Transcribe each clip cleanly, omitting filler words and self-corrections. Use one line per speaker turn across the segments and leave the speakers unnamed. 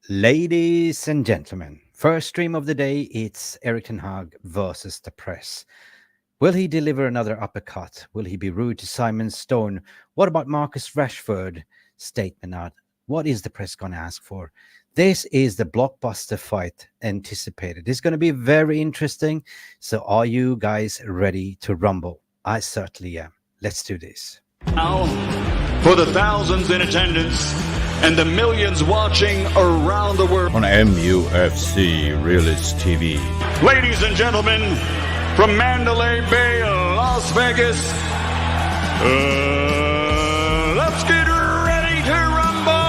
Ladies and gentlemen, first stream of the day, it's Erik ten Hag versus the press. Will he deliver another uppercut? Will he be rude to Simon Stone? What about Marcus Rashford statement out? What is the press going to ask for? This is the blockbuster fight anticipated. It's going to be very interesting. So are you guys ready to rumble? I certainly am. Let's do this.
Now, for the thousands in attendance and the millions watching around the world
on MUFC Realist TV.
Ladies and gentlemen, from Mandalay Bay, Las Vegas, let's get ready to rumble!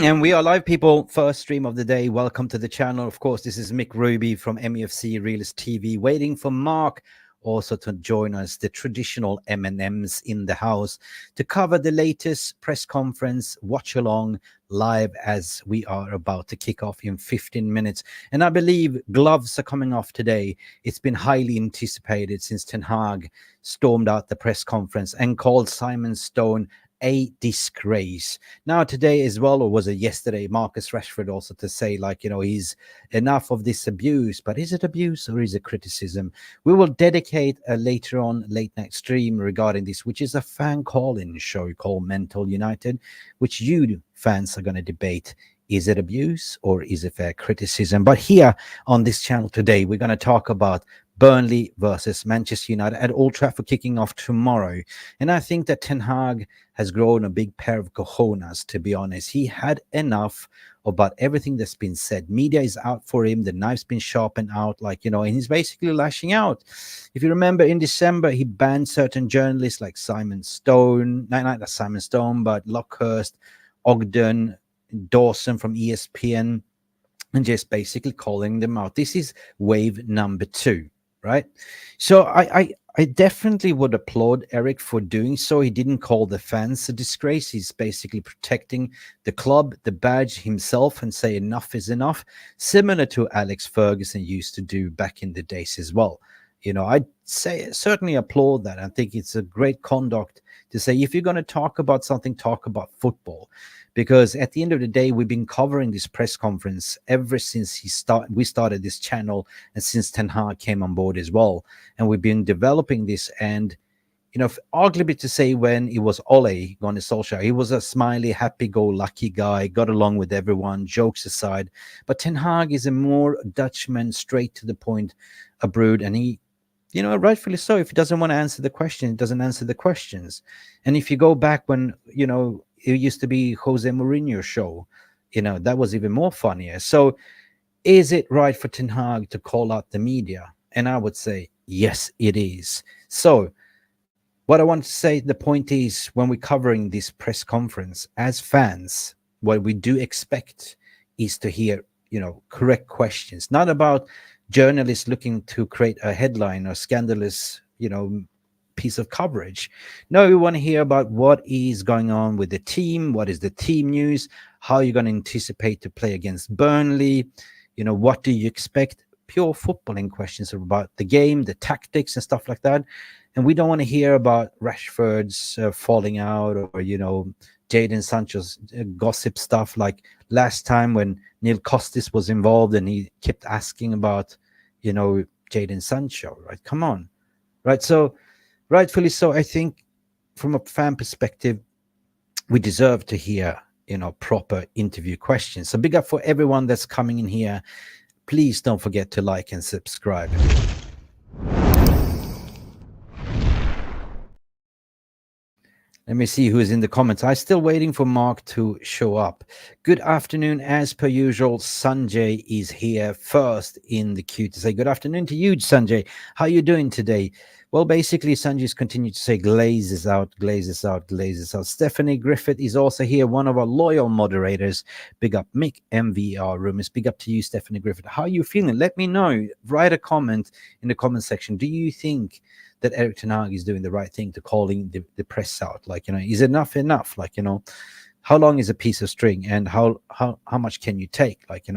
And we are live, people. First stream of the day. Welcome to the channel. Of course, this is Mick Ruby from MUFC Realist TV, waiting for Mark also to join us, the traditional M&Ms in the house, to cover the latest press conference, watch along live as we are about to kick off in 15 minutes. And I believe gloves are coming off today. It's been highly anticipated since Ten Hag stormed out the press conference and called Simon Stone a disgrace. Now today as well, or was it yesterday, Marcus Rashford also to say, like, you know, he's enough of this abuse. But is it abuse or is it criticism? We will dedicate a later on late night stream regarding this, which is a fan call-in show called Mental United, which you fans are going to debate. Is it abuse or is it fair criticism? But here on this channel today, we're going to talk about Burnley versus Manchester United at Old Trafford kicking off tomorrow. And I think that Ten Hag has grown a big pair of cojones, to be honest. He had enough about everything that's been said. Media is out for him. The knife's been sharpened out, like, you know, and he's basically lashing out. If you remember, in December, he banned certain journalists like Simon Stone, not Simon Stone, but Lockhurst, Ogden, Dawson from ESPN, and just basically calling them out. This is wave number 2. Right. So I definitely would applaud Erik for doing so. He didn't call the fans a disgrace. He's basically protecting the club, the badge himself, and say enough is enough, similar to Alex Ferguson used to do back in the days as well. You know, I'd say certainly applaud that. I think it's a great conduct to say, if you're going to talk about something, talk about football. Because at the end of the day, we've been covering this press conference ever since we started this channel, and since Ten Hag came on board as well. And we've been developing this. And, you know, arguably to say, when it was Ole Gunnar Solskjaer, he was a smiley, happy-go-lucky guy, got along with everyone, jokes aside. But Ten Hag is a more Dutchman, straight to the point, a brood, and he, you know, rightfully so. If he doesn't want to answer the question, he doesn't answer the questions. And if you go back when, you know, it used to be Jose Mourinho's show, you know, that was even more funnier. So is it right for Ten Hag to call out the media? And I would say, yes, it is. So what I want to say, the point is, when we're covering this press conference as fans, what we do expect is to hear, you know, correct questions, not about journalists looking to create a headline or scandalous, you know, piece of coverage. No, we want to hear about what is going on with the team, what is the team news, how you're going to anticipate to play against Burnley, you know, what do you expect? Pure footballing questions about the game, the tactics and stuff like that. And we don't want to hear about Rashford's falling out, or, you know, Jadon Sancho's gossip stuff like last time when Neil Costis was involved and he kept asking about, you know, Jadon Sancho, right? Come on, right? So rightfully so, I think from a fan perspective, we deserve to hear, you know, proper interview questions. So big up for everyone that's coming in here. Please don't forget to like and subscribe. Let me see who's in the comments. I'm still waiting for Mark to show up. Good afternoon. As per usual, Sanjay is here first in the queue to say good afternoon to you, Sanjay. How are you doing today? Well, basically, Sanjay's continued to say glazes out, glazes out, glazes out. Stephanie Griffith is also here, one of our loyal moderators. Big up, Mick, MVR Rumors. Big up to you, Stephanie Griffith. How are you feeling? Let me know. Write a comment in the comment section. Do you think that Eric Ten Hag is doing the right thing to calling the press out? Like, is enough enough? Like, how long is a piece of string, and how much can you take? Like,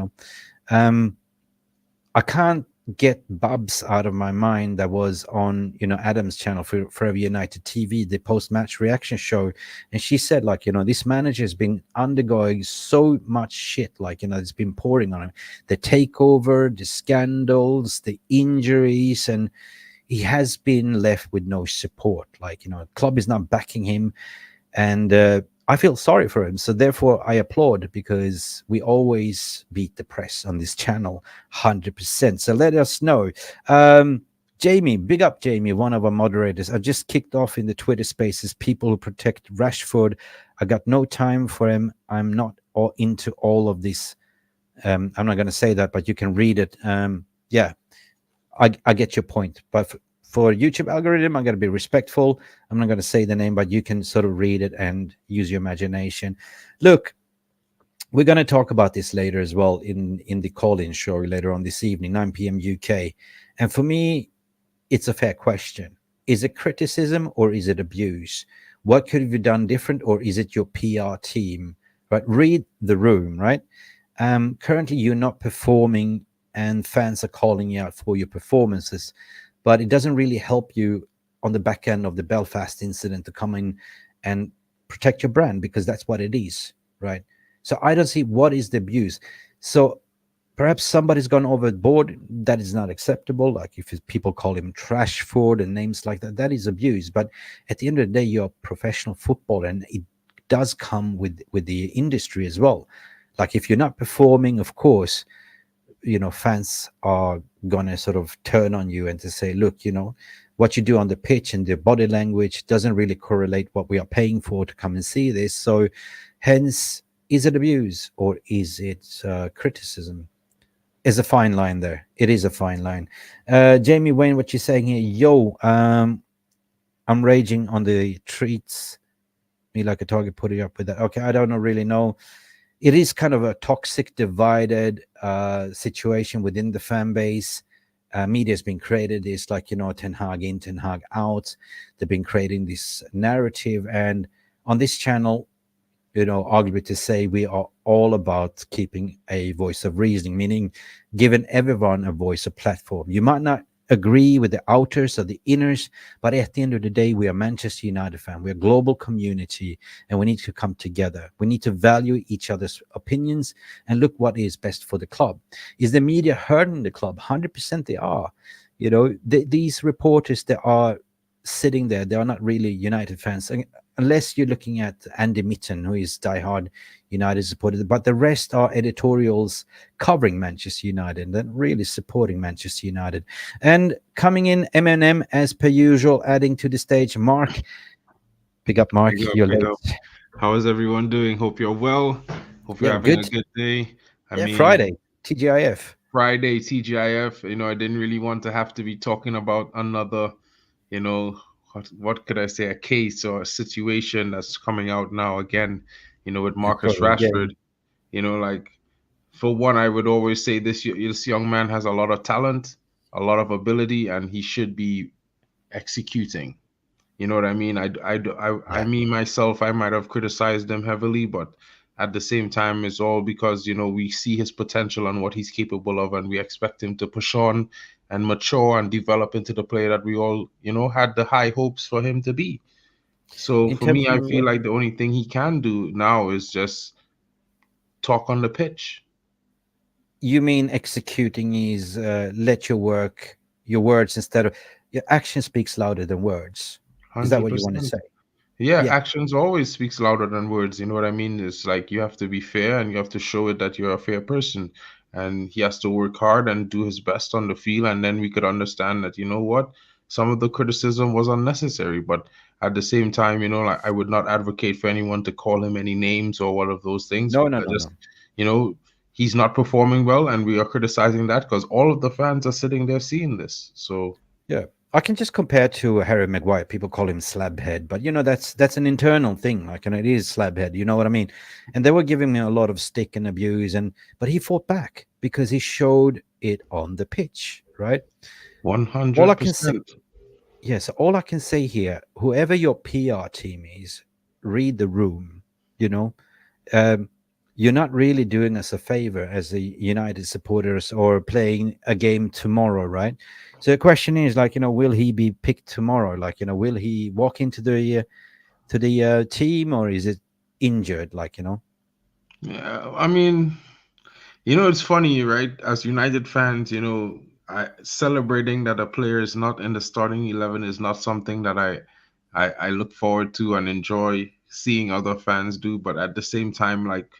I can't get Bubs out of my mind that was on Adam's channel for Forever United TV, the post-match reaction show, and she said, like, this manager has been undergoing so much shit, like, it's been pouring on him, the takeover, the scandals, the injuries, and he has been left with no support. Like, club is not backing him, and I feel sorry for him. So therefore I applaud, because we always beat the press on this channel 100%. So let us know. Jamie, big up Jamie, one of our moderators. I just kicked off in the Twitter spaces, people who protect Rashford. I got no time for him. I'm not all into all of this. I'm not going to say that, but you can read it. Yeah, I get your point. But for YouTube algorithm, I'm going to be respectful. I'm not going to say the name, but you can sort of read it and use your imagination. Look, we're going to talk about this later as well in the call-in show later on this evening, 9 p.m. UK. And for me, it's a fair question. Is it criticism or is it abuse? What could have you done different, or is it your PR team? Right? Read the room, right? Currently, you're not performing, and fans are calling you out for your performances. But it doesn't really help you on the back end of the Belfast incident to come in and protect your brand, because that's what it is, right? So I don't see what is the abuse. So perhaps somebody's gone overboard. That is not acceptable. Like if people call him Trashford and names like that, that is abuse. But at the end of the day, you're a professional footballer, and it does come with the industry as well. Like if you're not performing, of course, fans are gonna sort of turn on you and to say, look, what you do on the pitch and the body language doesn't really correlate what we are paying for to come and see this. So hence, is it abuse or is it criticism? Is a fine line there. It is a fine line. Jamie Wayne, what you're saying here? Yo, I'm raging on the treats me like a target, putting up with that. Okay, I don't really know. It is kind of a toxic, divided situation within the fan base. Media has been created. It's like, Ten Hag in, Ten Hag out. They've been creating this narrative. And on this channel, arguably to say we are all about keeping a voice of reasoning, meaning giving everyone a voice, a platform. You might not agree with the outers or the inners, but at the end of the day, we are Manchester United fan. We're a global community, and we need to come together. We need to value each other's opinions and look what is best for the club. Is the media hurting the club? 100% they are. These reporters that are sitting there, they are not really United fans, unless you're looking at Andy Mitten, who is diehard United supporter, but the rest are editorials covering Manchester United and then really supporting Manchester United. And coming in, M&M, as per usual, adding to the stage, Mark. Pick up, Mark. You're late.
How is everyone doing? Hope you're well. Hope you're having a good day. I mean,
Friday, TGIF.
Friday, TGIF. I didn't really want to have to be talking about another, what could I say, a case or a situation that's coming out now again, with Marcus Rashford. Like, for one, I would always say this young man has a lot of talent, a lot of ability, and he should be executing. You know what I mean? I mean, myself, I might have criticized him heavily, but at the same time, it's all because, we see his potential and what he's capable of, and we expect him to push on and mature and develop into the player that we all, had the high hopes for him to be. So for me, I feel like the only thing he can do now is just talk on the pitch.
You mean executing is let your words instead of your action speaks louder than words. 100%. Is that what you want to say?
Yeah, actions always speaks louder than words. You know what I mean? It's like you have to be fair and you have to show it that you're a fair person. And he has to work hard and do his best on the field. And then we could understand that, some of the criticism was unnecessary. But at the same time, like I would not advocate for anyone to call him any names or one of those things. No. He's not performing well, and we are criticizing that because all of the fans are sitting there seeing this. So
yeah, I can just compare to Harry Maguire. People call him slabhead, but that's an internal thing. Like, and it is slabhead. You know what I mean? And they were giving me a lot of stick and abuse, but he fought back because he showed it on the pitch, right? All I can say,
100%.
yes, all I can say here, whoever your PR team is, read the room. You know, um, you're not really doing us a favor as a United supporters or playing a game tomorrow, right? So the question is, like, will he be picked tomorrow? Like, will he walk into the team, or is it injured? Like,
Yeah, I mean, it's funny, right? As United fans, celebrating that a player is not in the starting 11 is not something that I look forward to and enjoy seeing other fans do. But at the same time, like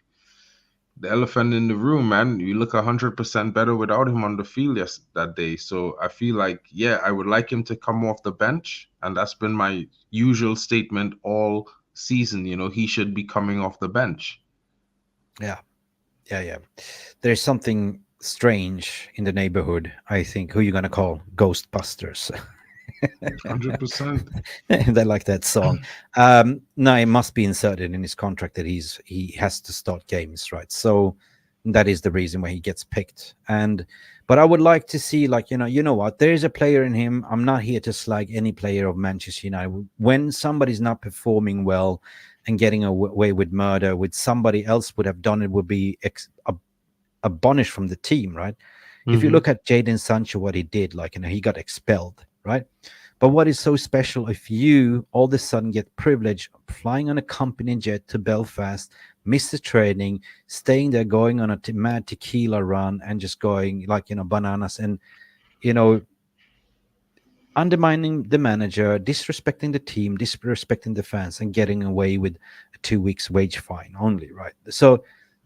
the elephant in the room, man, you look 100% better without him on the field that day. So I feel like, yeah, I would like him to come off the bench, and that's been my usual statement all season. He should be coming off the bench.
yeah, yeah. There's something strange in the neighborhood. I think. Who you gonna call Ghostbusters?
100%.
They like that song. No, it must be inserted in his contract that he has to start games, right? So that is the reason why he gets picked. But I would like to see, like, what, there is a player in him. I'm not here to slag any player of Manchester United. When somebody's not performing well and getting away with murder, with somebody else would have done it, would be abolished from the team, right? If you
Mm-hmm.
look at Jadon Sancho, what he did, like, he got expelled, right? But what is so special if you all of a sudden get privilege of flying on a company jet to Belfast, miss the training, staying there, going on a mad tequila run, and just going, like, bananas, and you know undermining the manager, disrespecting the team, disrespecting the fans, and getting away with a 2 weeks wage fine only, right? So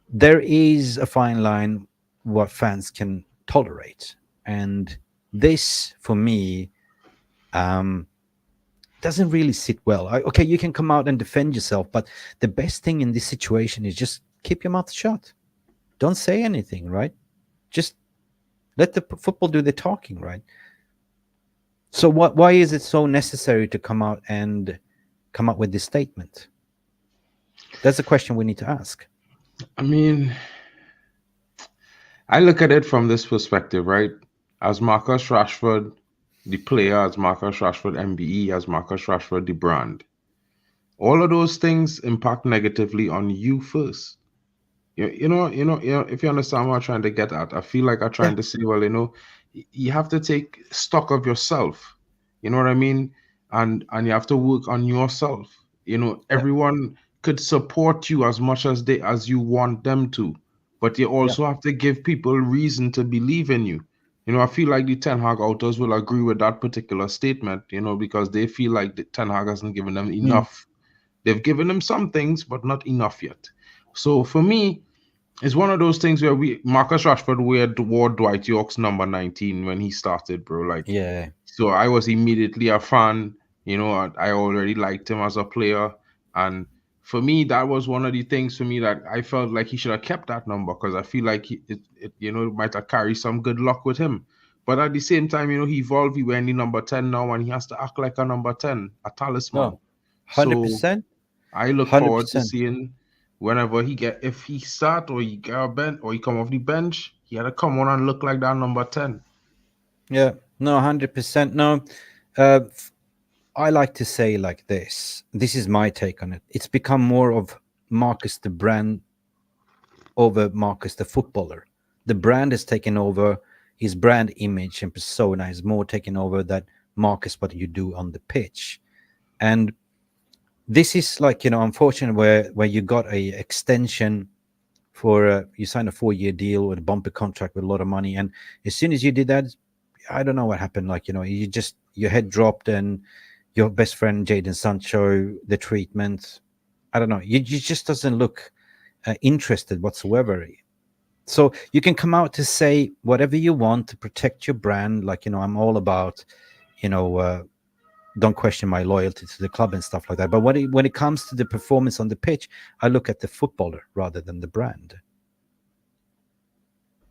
there is a fine line what fans can tolerate, and this, for me, um, doesn't really sit well. Okay, you can come out and defend yourself, but the best thing in this situation is just keep your mouth shut. Don't say anything, right? Just let the football do the talking, right? So why is it so necessary to come out and come up with this statement? That's a question we need to ask.
I mean, I look at it from this perspective, right? As Marcus Rashford, the player, as Marcus Rashford, MBE, as Marcus Rashford, the brand. All of those things impact negatively on you first. If you understand what I'm trying to get at, I feel like I'm
Yeah,
trying to say, well, you have to take stock of yourself. You know what I mean? And you have to work on yourself.
yeah,
Everyone could support you as much as you want them to, but you
yeah,
also have to give people reason to believe in you. I feel like the Ten Hag authors will agree with that particular statement, because they feel like the Ten Hag hasn't given them
mm,
enough. They've given them some things, but not enough yet. So for me, it's one of those things where Marcus Rashford wore Dwight York's number 19 when he started, bro. Like,
yeah,
so I was immediately a fan. I already liked him as a player, and for me, that was one of the things for me that I felt like he should have kept that number, because I feel like it might have carried some good luck with him. But at the same time, he evolved. He wearing the number 10 now, and he has to act like a number 10, a talisman.
no, hundred
So
percent,
I look
hundred
forward to
percent.
seeing whenever if he start or he get a bench or he come off the bench, he had to come on and look like that number 10.
Yeah, no, 100%. No, I like to say like this. This is my take on it. It's become more of Marcus the brand over Marcus the footballer. The brand has taken over. His brand image and persona is more taken over that Marcus what you do on the pitch. And this is, like, unfortunate, where you got a extension for you signed a 4-year deal with a bumper contract with a lot of money, and as soon as you did that, I don't know what happened. Like, you just, your head dropped, and your best friend Jadon Sancho, the treatment, I don't know, you just doesn't look interested whatsoever. So you can come out to say whatever you want to protect your brand, like, I'm all about, you know don't question my loyalty to the club and stuff like that. But when it comes to the performance on the pitch, I look at the footballer rather than the brand.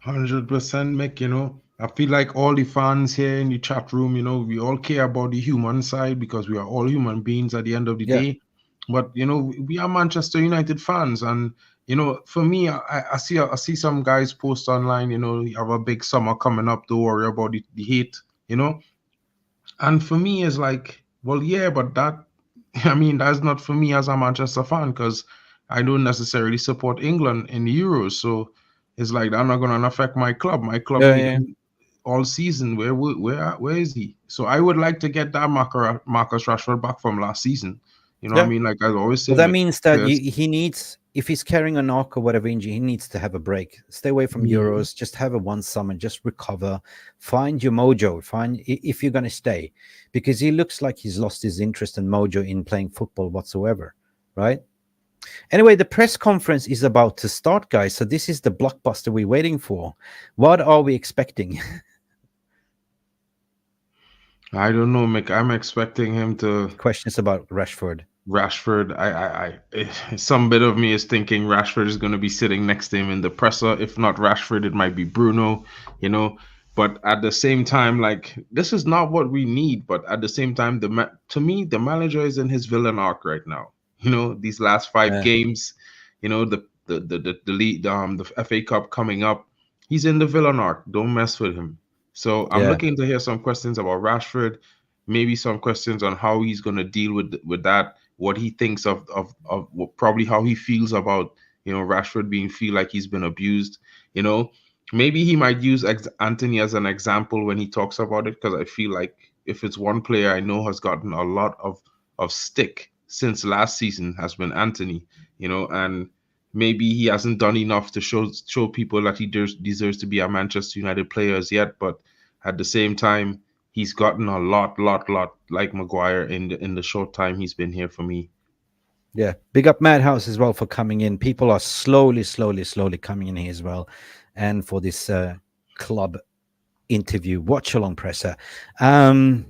100%, Mick. I feel like all the fans here in the chat room, we all care about the human side because we are all human beings at the end of the
Yeah.
day. But we are Manchester United fans, and for me, I see some guys post online. You have a big summer coming up. Don't worry about the hate. And for me, it's like, well, yeah, but that, I mean, that's not for me as a Manchester fan because I don't necessarily support England in the Euros. So it's like that's not going to affect my club. My club
Yeah,
need
yeah.
him all season. Where is he? So I would like to get that Marcus Rashford back from last season. You know what I
Yeah.
mean? Like I always
Well,
say,
that
Mick,
means that
players.
he needs, if he's carrying a knock or whatever injury, he needs to have a break. Stay away from
Mhm.
Euros. Just have a one summer. Just recover. Find your mojo. If you're going to stay, because he looks like he's lost his interest and mojo in playing football whatsoever. Right. Anyway, the press conference is about to start, guys. So this is the blockbuster we're waiting for. What are we expecting?
I don't know, Mick. I'm expecting him to.
Questions about Rashford.
Rashford, some bit of me is thinking Rashford is going to be sitting next to him in the presser. If not Rashford, it might be Bruno, you know. But at the same time, like this is not what we need. But at the same time, to me, the manager is in his villain arc right now. These last five
Yeah.
games, the league, the FA Cup coming up, he's in the villain arc. Don't mess with him. So I'm
Yeah.
looking to hear some questions about Rashford, maybe some questions on how he's going to deal with that, what he thinks of probably how he feels about Rashford being feel like he's been abused. You know, maybe he might use Anthony as an example when he talks about it, because I feel like if it's one player I know has gotten a lot of stick since last season has been Anthony. And maybe he hasn't done enough to show people that he deserves to be a Manchester United player as yet, but at the same time he's gotten a lot like Maguire in the short time he's been here for me.
Yeah. Big up Madhouse as well for coming in. People are slowly coming in here as well. And for this club interview, Watchalong presser. Um,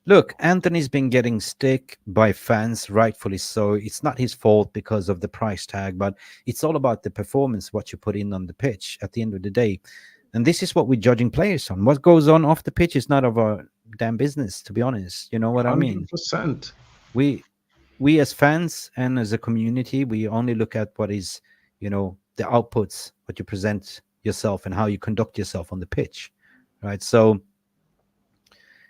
Look, Anthony's been getting stick by fans, rightfully so. It's not his fault because of the price tag, but it's all about the performance, what you put in on the pitch at the end of the day. And this is what we're judging players on. What goes on off the pitch is not of our damn business, to be honest. You know what I mean?
100%.
We we as fans and as a community, we only look at what is, the outputs, what you present yourself and how you conduct yourself on the pitch. Right. So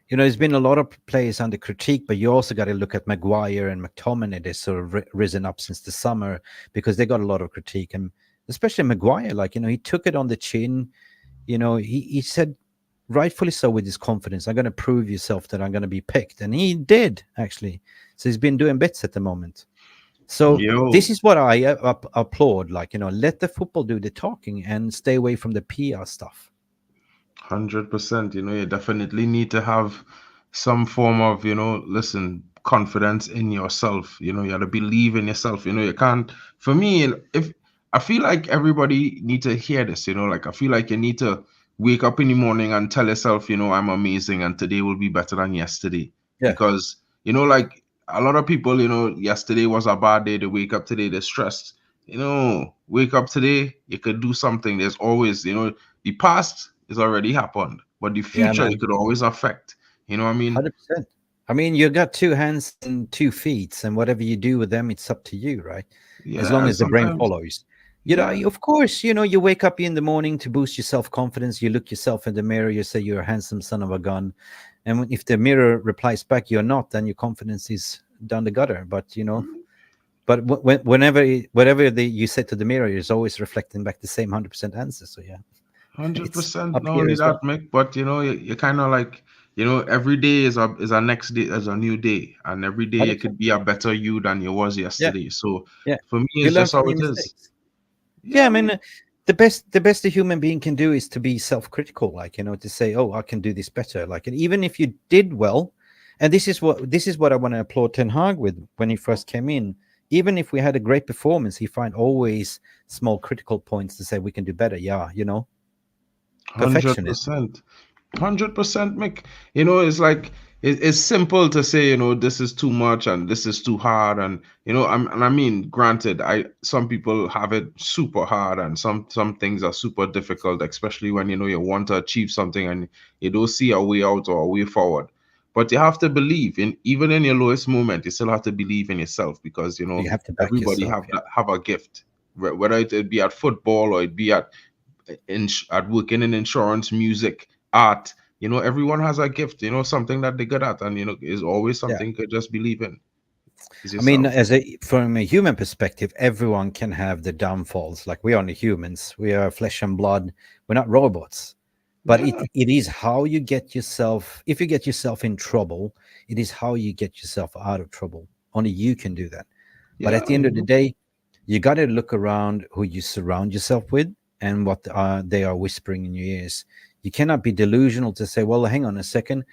there's been a lot of players under critique, but you also got to look at Maguire and McTominay. They've sort of risen up since the summer because they got a lot of critique. And especially Maguire, he took it on the chin. He said, rightfully so, with his confidence, I'm going to prove yourself that I'm going to be picked. And he did, actually. So he's been doing bits at the moment. So
Yo,
this is what I applaud. Let the football do the talking and stay away from the PR stuff.
100%. You definitely need to have some form of, listen, confidence in yourself. You got to believe in yourself. You can't, for me, if I feel like everybody need to hear this, like I feel like you need to wake up in the morning and tell yourself, I'm amazing and today will be better than yesterday.
Yeah.
Because, like a lot of people, yesterday was a bad day. They wake up today, they're stressed. Wake up today, you could do something. There's always, the past is already happened, but the
Yeah,
future it
man.
could always affect. You know what I mean?
100%. I mean, you got two hands and 2 feet, and whatever you do with them, it's up to you, right? As long
Yeah,
as the brain
sometimes.
follows.
Yeah,
Of course, you wake up in the morning to boost your self-confidence. You look yourself in the mirror, you say you're a handsome son of a gun. And if the mirror replies back, you're not, then your confidence is down the gutter. But whatever you say to the mirror is always reflecting back the same 100% answer. So yeah,
hundred
it's
percent.
up
Not
here
only
as well.
that, Mick, but you kind of like every day is a next day, is a new day, and every day it
100%.
could be a better you than you was
Yeah,
yesterday. So
yeah.
for me,
You
it's
learn
just how
from your
it is.
mistakes. Yeah,
Yeah,
I mean,
man.
the best a human being can do is to be self-critical, to say, oh, I can do this better. And even if you did well, and this is what I want to applaud Ten Hag with when he first came in. Even if we had a great performance, he find always small critical points to say we can do better. Yeah,
Hundred
perfectionism.
percent. 100%, Mick. It's like, it's simple to say, you know, this is too much and this is too hard, and you know, I mean, granted, some people have it super hard, and some things are super difficult, especially when you know you want to achieve something and you don't see a way out or a way forward. But you have to believe in, even in your lowest moment, you still have to believe in yourself, because you know
You have to back
everybody
yourself.
have a gift, whether it be at football or it be at working in insurance, music, art. You know, everyone has a gift, you know, something that they're good at, and you know, is always
Yeah.
something you just believe in. Is
I mean,
yourself.
from a human perspective, everyone can have the downfalls. Like we are only humans, we are flesh and blood. We're not robots. But
Yeah.
it is how you get yourself. If you get yourself in trouble, it is how you get yourself out of trouble. Only you can do that. But
Yeah.
at the end
You
of the
know.
day, you got to look around who you surround yourself with and what they are whispering in your ears. You cannot be delusional to say, well, hang on a second,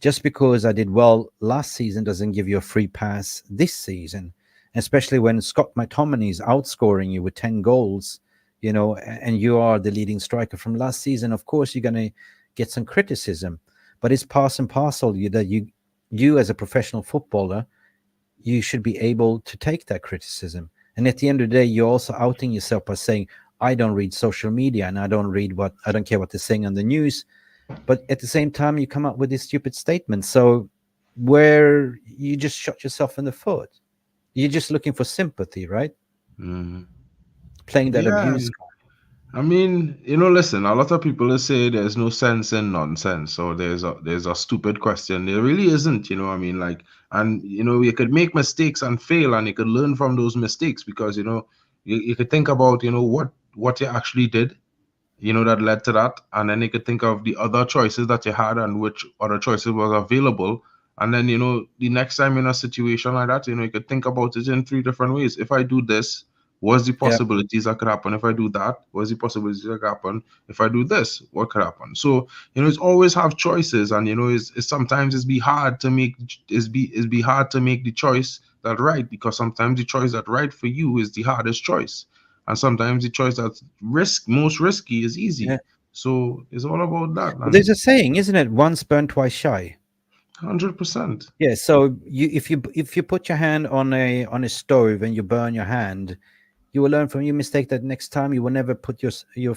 just because I did well last season doesn't give you a free pass this season, especially when Scott McTominay is outscoring you with 10 goals, and you are the leading striker from last season. Of course, you're going to get some criticism, but it's part and parcel that you as a professional footballer, you should be able to take that criticism. And at the end of the day, you're also outing yourself by saying, I don't read social media and I don't care what they're saying on the news. But at the same time, you come up with this stupid statement. So where you just shot yourself in the foot. You're just looking for sympathy, right?
Mhm.
Playing that
Yeah.
abuse card.
I mean, you know, listen, a lot of people will say there's no sense in nonsense, or there's a stupid question. There really isn't, you know. I mean, like, and you know, you could make mistakes and fail, and you could learn from those mistakes, because you know, you could think about, you know, what you actually did, you know, that led to that, and then you could think of the other choices that you had and which other choices was available, and then you know, the next time in a situation like that, you know, you could think about it in three different ways. If I do this, what's the
Yeah,
possibilities that could happen? If I do that, what's the possibilities that could happen? If I do this, what could happen? So you know, it's always have choices, and you know, it's sometimes it's be hard to make, it's be hard to make the choice that right, because sometimes the choice that right for you is the hardest choice, and sometimes the choice that's most risky is
yeah.
easy. So it's all about that,
Well,
and
there's a saying, isn't it? Once burned, twice shy.
100%.
Yeah. So if you put your hand on a stove and you burn your hand, you will learn from your mistake that next time you will never put your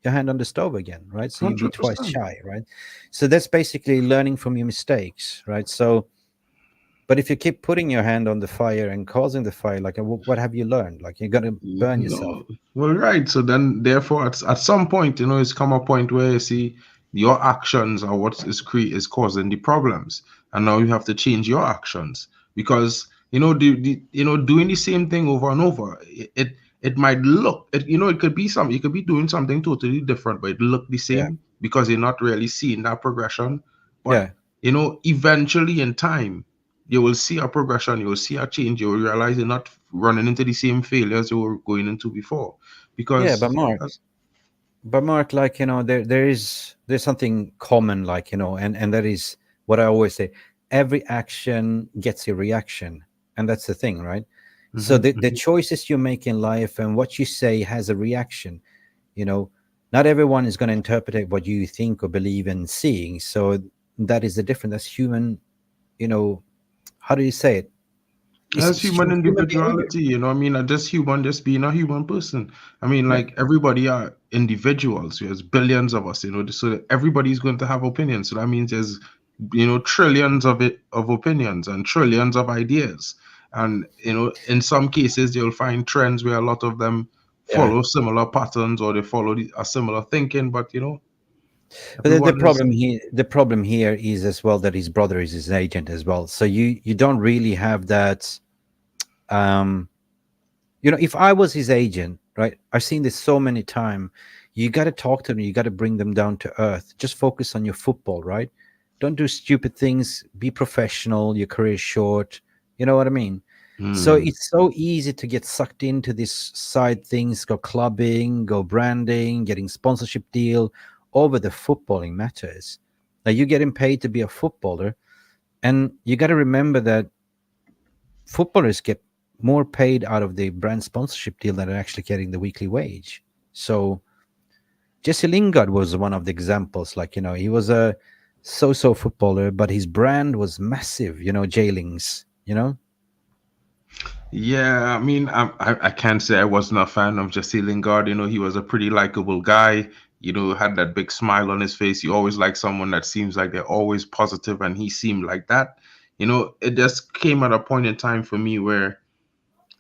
hand on the stove again, right? So you'd be twice
100%.
shy, right? So that's basically learning from your mistakes, right? So, but if you keep putting your hand on the fire and causing the fire, like what have you learned? Like you're gonna burn yourself.
No, well, right. So then, therefore, at some point, you know, it's come a point where you see your actions are what is causing the problems, and now you have to change your actions, because you know you know, doing the same thing over and over, it might look, you know, it could be you could be doing something totally different, but it look the
Yeah,
same because you're not really seeing that progression. But
yeah,
you know, eventually in time, you will see a progression, you will see a change, you will realize you're not running into the same failures you were going into before.
yeah.
Because
But Mark, like there's something common, like and that is what I always say: every action gets a reaction, and that's the thing, right? So
Mhm,
the
mhm.
choices you make in life and what you say has a reaction. You know, not everyone is going to interpret what you think or believe in seeing. So that is the difference. That's human. You know, how do you say it?
As
It's
human
human behavior.
individuality, you know, I mean, just human, just being a human person. I mean,
Yeah,
like, everybody are individuals. There's billions of us, you know, so that everybody's going to have opinions. So that means there's, you know, trillions of opinions and trillions of ideas. And, you know, in some cases, you'll find trends where a lot of them
yeah.
follow similar patterns, or they follow a similar thinking. But, you know,
But the
everyone is.
problem here is as well that his brother is his agent as well. So you don't really have that. Um, if I was his agent, right? I've seen this so many times. You got to talk to them. You got to bring them down to earth. Just focus on your football, right? Don't do stupid things. Be professional. Your career is short. You know what I mean? So
Hmm.
it's so easy to get sucked into this side things, go clubbing, go branding, getting sponsorship deal over the footballing matters. Now you're getting paid to be a footballer, and you got to remember that footballers get more paid out of the brand sponsorship deal than are actually getting the weekly wage. So Jesse Lingard was one of the examples. Like he was a so footballer, but his brand was massive. Jailings.
Yeah, I mean, I can't say I wasn't a fan of Jesse Lingard. He was a pretty likable guy. Had that big smile on his face. You always like someone that seems like they're always positive, and he seemed like that. It just came at a point in time for me where,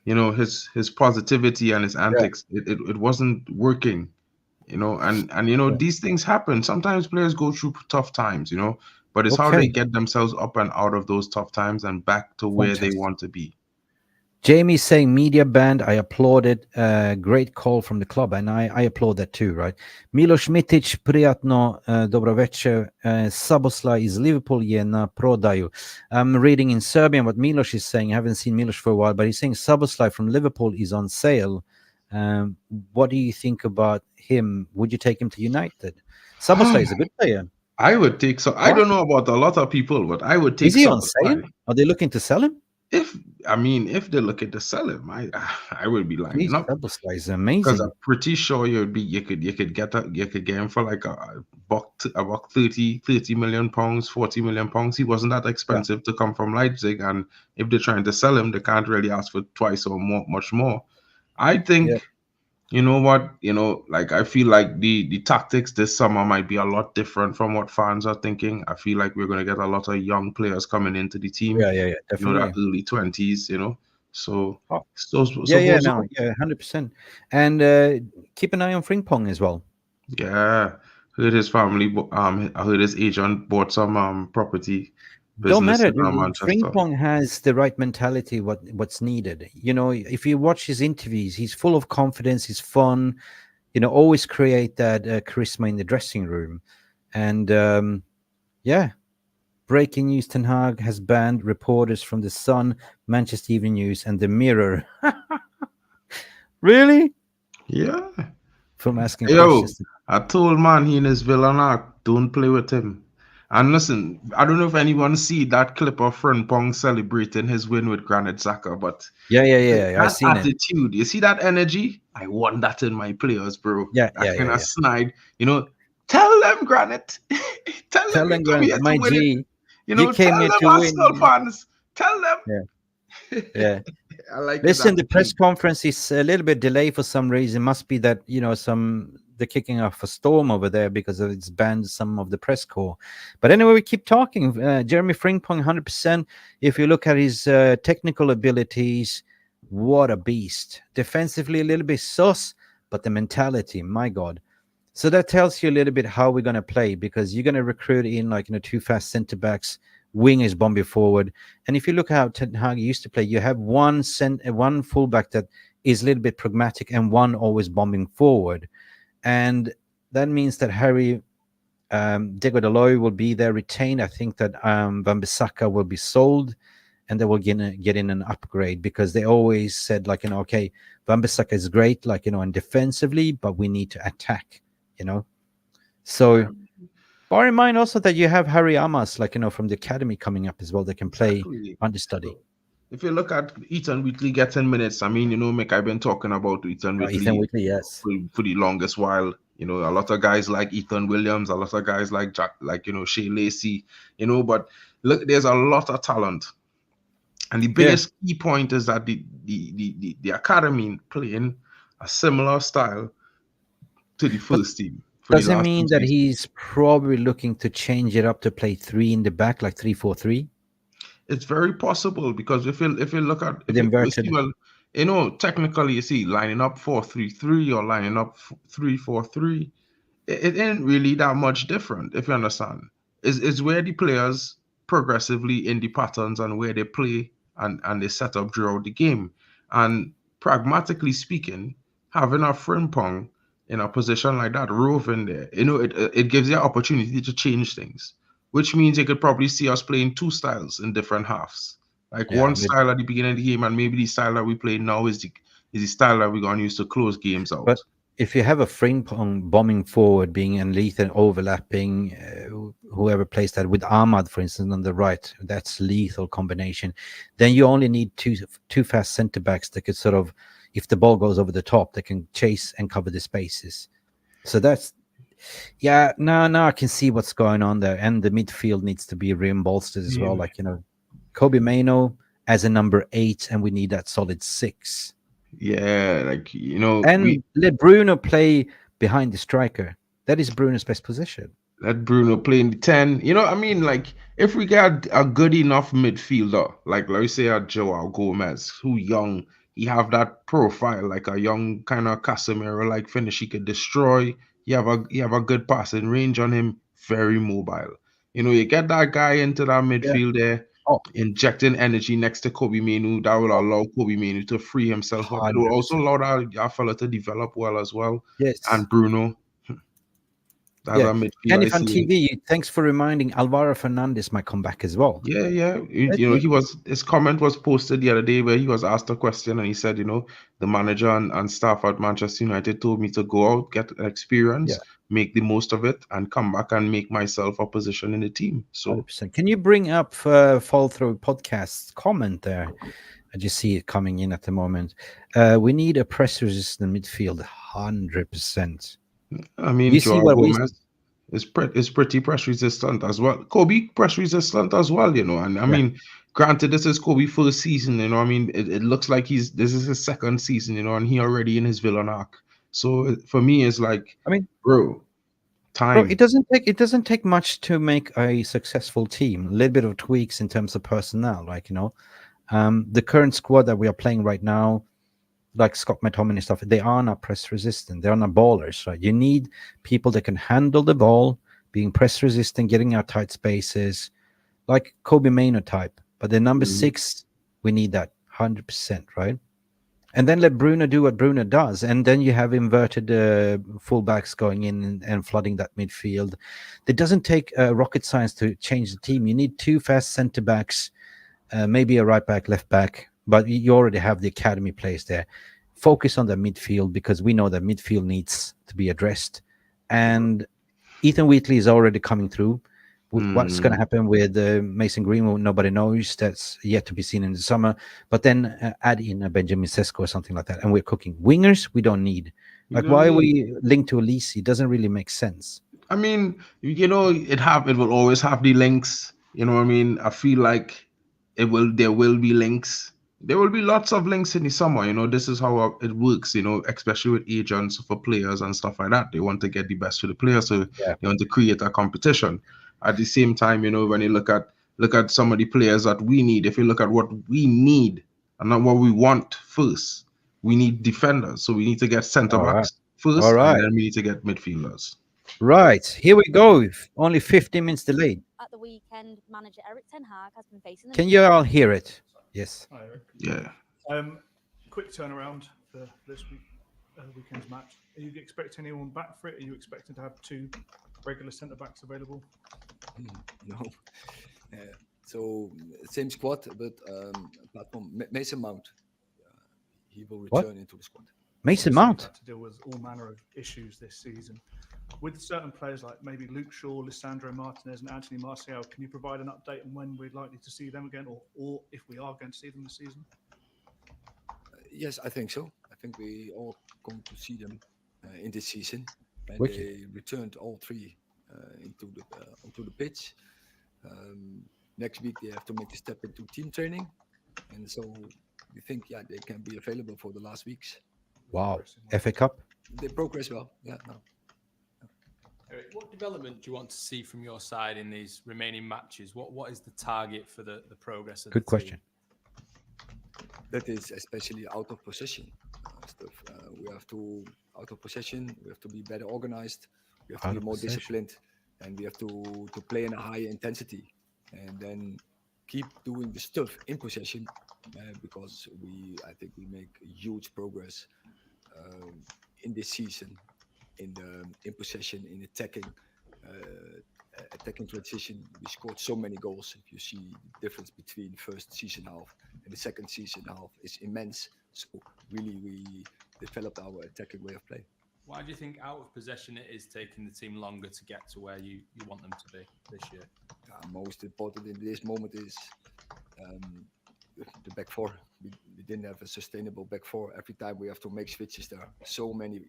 his positivity and his
Yeah.
antics, it wasn't working. And
Yeah.
these things happen. Sometimes players go through tough times, but it's how they
Okay.
get themselves up and out of those tough times and back to where they
Fantastic.
want to be.
Jamie saying media band. I applaud it. Great call from the club, and I applaud that too. Right. Miloš Mitic, prijatno, dobro večer. Saboslaj iz Liverpool je na prodaju. I'm reading in Serbian what Miloš is saying. I haven't seen Miloš for a while, but he's saying Saboslaj from Liverpool is on sale. What do you think about him? Would you take him to United? Saboslaj is a good player.
I would take so. I don't know about a lot of people, but I would
Is
take
he on sale?
Szoboszlai.
Are they looking to sell him?
If they look at to sell him, I would be lining
Jeez,
up
Saboslaj is
because I'm
amazing.
pretty sure you could get him for like a buck 30 million pounds, 40 million pounds. He wasn't that
Yeah.
expensive to come from Leipzig, and if they're trying to sell him, they can't really ask for twice or much more. I
Yeah.
think. You know what? Like I feel like the tactics this summer might be a lot different from what fans are thinking. I feel like we're gonna get a lot of young players coming into the team.
Yeah,
That
definitely.
early 20s. So
Oh, yeah,
suppose
no, yeah, 100%. And keep an eye on Frimpong as well.
yeah. Heard his family. I heard his agent bought some property
Don't
business
matter.
in Manchester.
Frimpong has the right mentality. What's needed. If you watch his interviews, he's full of confidence. He's fun. Always create that charisma in the dressing room. And yeah, breaking news: Ten Hag has banned reporters from the Sun, Manchester Evening News, and the Mirror. Really?
Yeah.
From asking
Yo,
questions.
I told man he in his villain don't play with him. And listen, I don't know if anyone see that clip of Frimpong celebrating his win with Granit Xhaka, but
Yeah. I
that
seen it.
attitude, you see that energy? I want that in my players, bro. That kind of
Yeah.
snide, tell them, Granit. Tell them
Tell
you
them,
come here to
my
win it.
G, you came
Tell
here
them
to
Arsenal
win.
fans. Tell them.
Yeah.
I like his
Listen, the press
attitude.
conference is a little bit delayed for some reason. Must be that they're kicking off a storm over there because it's banned some of the press corps. But anyway, we keep talking. Jeremy Frimpong, 100%. If you look at his technical abilities, what a beast. Defensively, a little bit sus, but the mentality, my God. So that tells you a little bit how we're going to play, because you're going to recruit in two fast center backs, wingers bombing forward. And if you look how Ten Hag used to play, you have one fullback that is a little bit pragmatic and one always bombing forward. And that means that Harry Diego Deloy will be there retained. I think that Wan-Bissaka will be sold, and they will get in an upgrade, because they always said okay, Wan-Bissaka is great and defensively, but we need to attack. So bear in mind also that you have Harry Amas from the academy coming up as well. They can play
Exactly.
understudy.
So, if you look at Ethan Whitley getting minutes, I mean, Mick, I've been talking about Ethan
Ethan
Whitley
Whitley, yes.
for the longest while. A lot of guys like Ethan Williams, a lot of guys like Jack, Shea Lacey, but look, there's a lot of talent. And the biggest key point is that the academy playing a similar style to the first team for the
Does it
last
mean
2
that
seasons.
he's probably looking to change it up to play three in the back, like 3-4-3?
It's very possible, because if you look at
With
you see,
inverted.
well, technically, you see lining up 4-3-3 or lining up 3-4-3, it ain't really that much different, if you understand. It's where the players progressively in the patterns and where they play and they set up throughout the game. And pragmatically speaking, having a Frimpong in a position like that, roving there, it gives you an opportunity to change things, which means you could probably see us playing two styles in different halves. Like
Yeah,
one style at the beginning of the game, and maybe the style that we play now is the style that we're going to use to close games out.
but if you have a Frimpong bombing forward, being in lethal overlapping, whoever plays that with Ahmad, for instance, on the right, that's lethal combination. Then you only need two fast center backs that could if the ball goes over the top, they can chase and cover the spaces. So that's Yeah, no, I can see what's going on there, and the midfield needs to be rebolstered as well. Like Kobe Mano as a number 8, and we need that solid 6.
Yeah, like
And let Bruno play behind the striker. That is Bruno's best position.
let Bruno play in the 10. Like if we get a good enough midfielder, like let's say a Joao Gomez, who young, he have that profile, like a young kind of Casemiro like finish. He could destroy. You have a good passing range on him, very mobile. You get that guy into that
Yeah.
midfield there,
Oh,
injecting energy next to Kobe Menu, that will allow Kobe Menu to free himself up. It will also
100%.
allow that fella to develop well as well.
Yes.
And Bruno, that's
Yeah.
a midfield
And
I
if on
see.
TV, thanks for reminding Alvaro Fernandez might come back as well.
Yeah.
Let him.
His comment was posted the other day where he was asked a question and he said, the manager and staff at Manchester United told me to go out, get experience,
Yeah,
make the most of it, and come back and make myself a position in the team. So
100%. Can you bring up Fall Through Podcast comment there? I just see it coming in at the moment. We need a press resistant midfield, 100%. You see
Joao
what we
Gomez is pretty press resistant as well. Kobe press resistant as well, and
Yeah.
Granted, this is Kobe first season, it looks like this is his second season, and he already in his villain arc. So for me, it's like,
I mean,
bro,
bro,
time.
it doesn't take much to make a successful team. A little bit of tweaks in terms of personnel, like the current squad that we are playing right now, like Scott McTominay and stuff, they are not press resistant. They are not ballers, right? You need people that can handle the ball, being press resistant, getting out tight spaces, like Kobe Mano type. But the number
Mhm.
6, we need that 100%, right? And then let Bruno do what Bruno does, and then you have inverted fullbacks going in and flooding that midfield. It doesn't take rocket science to change the team. You need 2 fast centre backs, maybe a right back, left back, but you already have the academy players there. Focus on the midfield because we know that midfield needs to be addressed. And Ethan Wheatley is already coming through. What's going to happen with Mason Greenwood, nobody knows. That's yet to be seen in the summer. But then add in a Benjamin Sesko or something like that, and we're cooking. Wingers, we don't need.
You
Like,
don't
why are
need.
we linked to Elise? It doesn't really make sense.
It will always have the links. I feel like there will be links. There will be lots of links in the summer. This is how it works. Especially with agents for players and stuff like that. They want to get the best for the players, so
Yeah.
they want to create a competition. At the same time, when you look at some of the players that we need. If you look at what we need and not what we want first, we need defenders. So we need to get centre
All right.
backs first,
All
and
right.
then we need to get midfielders.
Right. Here we go. Only 15 minutes delayed.
At the weekend, manager Eric Ten Hag has been facing the
Can you all hear it? Yes.
Hi, Eric.
Yeah.
Quick turnaround for this weekend's match. Are you expecting anyone back for it? Are you expecting to have 2 regular centre backs available?
No. So same squad, but platform Mason Mount. He will return into the squad.
Mason
Obviously,
Mount.
you've had to deal with all manner of issues this season. With certain players like maybe Luke Shaw, Lisandro Martinez, and Anthony Martial, can you provide an update on when we're likely to see them again, or if we are going to see them this season?
Yes, I think so. I think we all going to see them in this season. And
Wicked.
they returned all 3 onto the pitch. Next week they have to make a step into team training, and so we think they can be available for the last weeks.
Wow. FA Cup.
They progress well. Yeah. No.
Eric, what development do you want to see from your side in these remaining matches? What is the target for the progress of
Good
the
question.
team?
That is especially out of possession stuff. We have to out of possession. We have to be better organized. We have to be more disciplined, and we have to play in a high intensity, and then keep doing the stuff in possession, because I think we make huge progress in this season in possession, in attacking transition. We scored so many goals. If you see the difference between first season half and the second season half is immense. So really we developed our attacking way of play.
Why do you think out of possession it is taking the team longer to get to where you want them to be this year?
Most important in this moment is the back 4. We didn't have a sustainable back 4. Every time we have to make switches, there are so many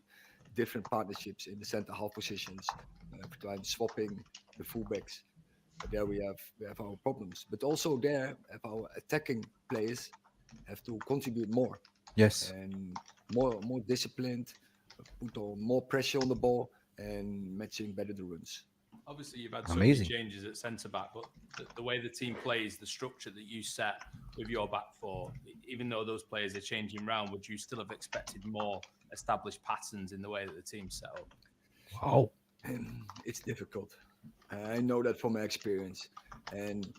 different partnerships in the center half positions, trying swapping the fullbacks. There we have our problems, but also there have our attacking players have to contribute more
Yes.
and more disciplined, put on more pressure on the ball and matching better the runs.
Obviously, you've had so
Amazing.
many changes at centre back, but the way the team plays, the structure that you set with your back four, even though those players are changing round, would you still have expected more established patterns in the way that the team's set up?
Wow.
It's difficult. I know that from my experience. And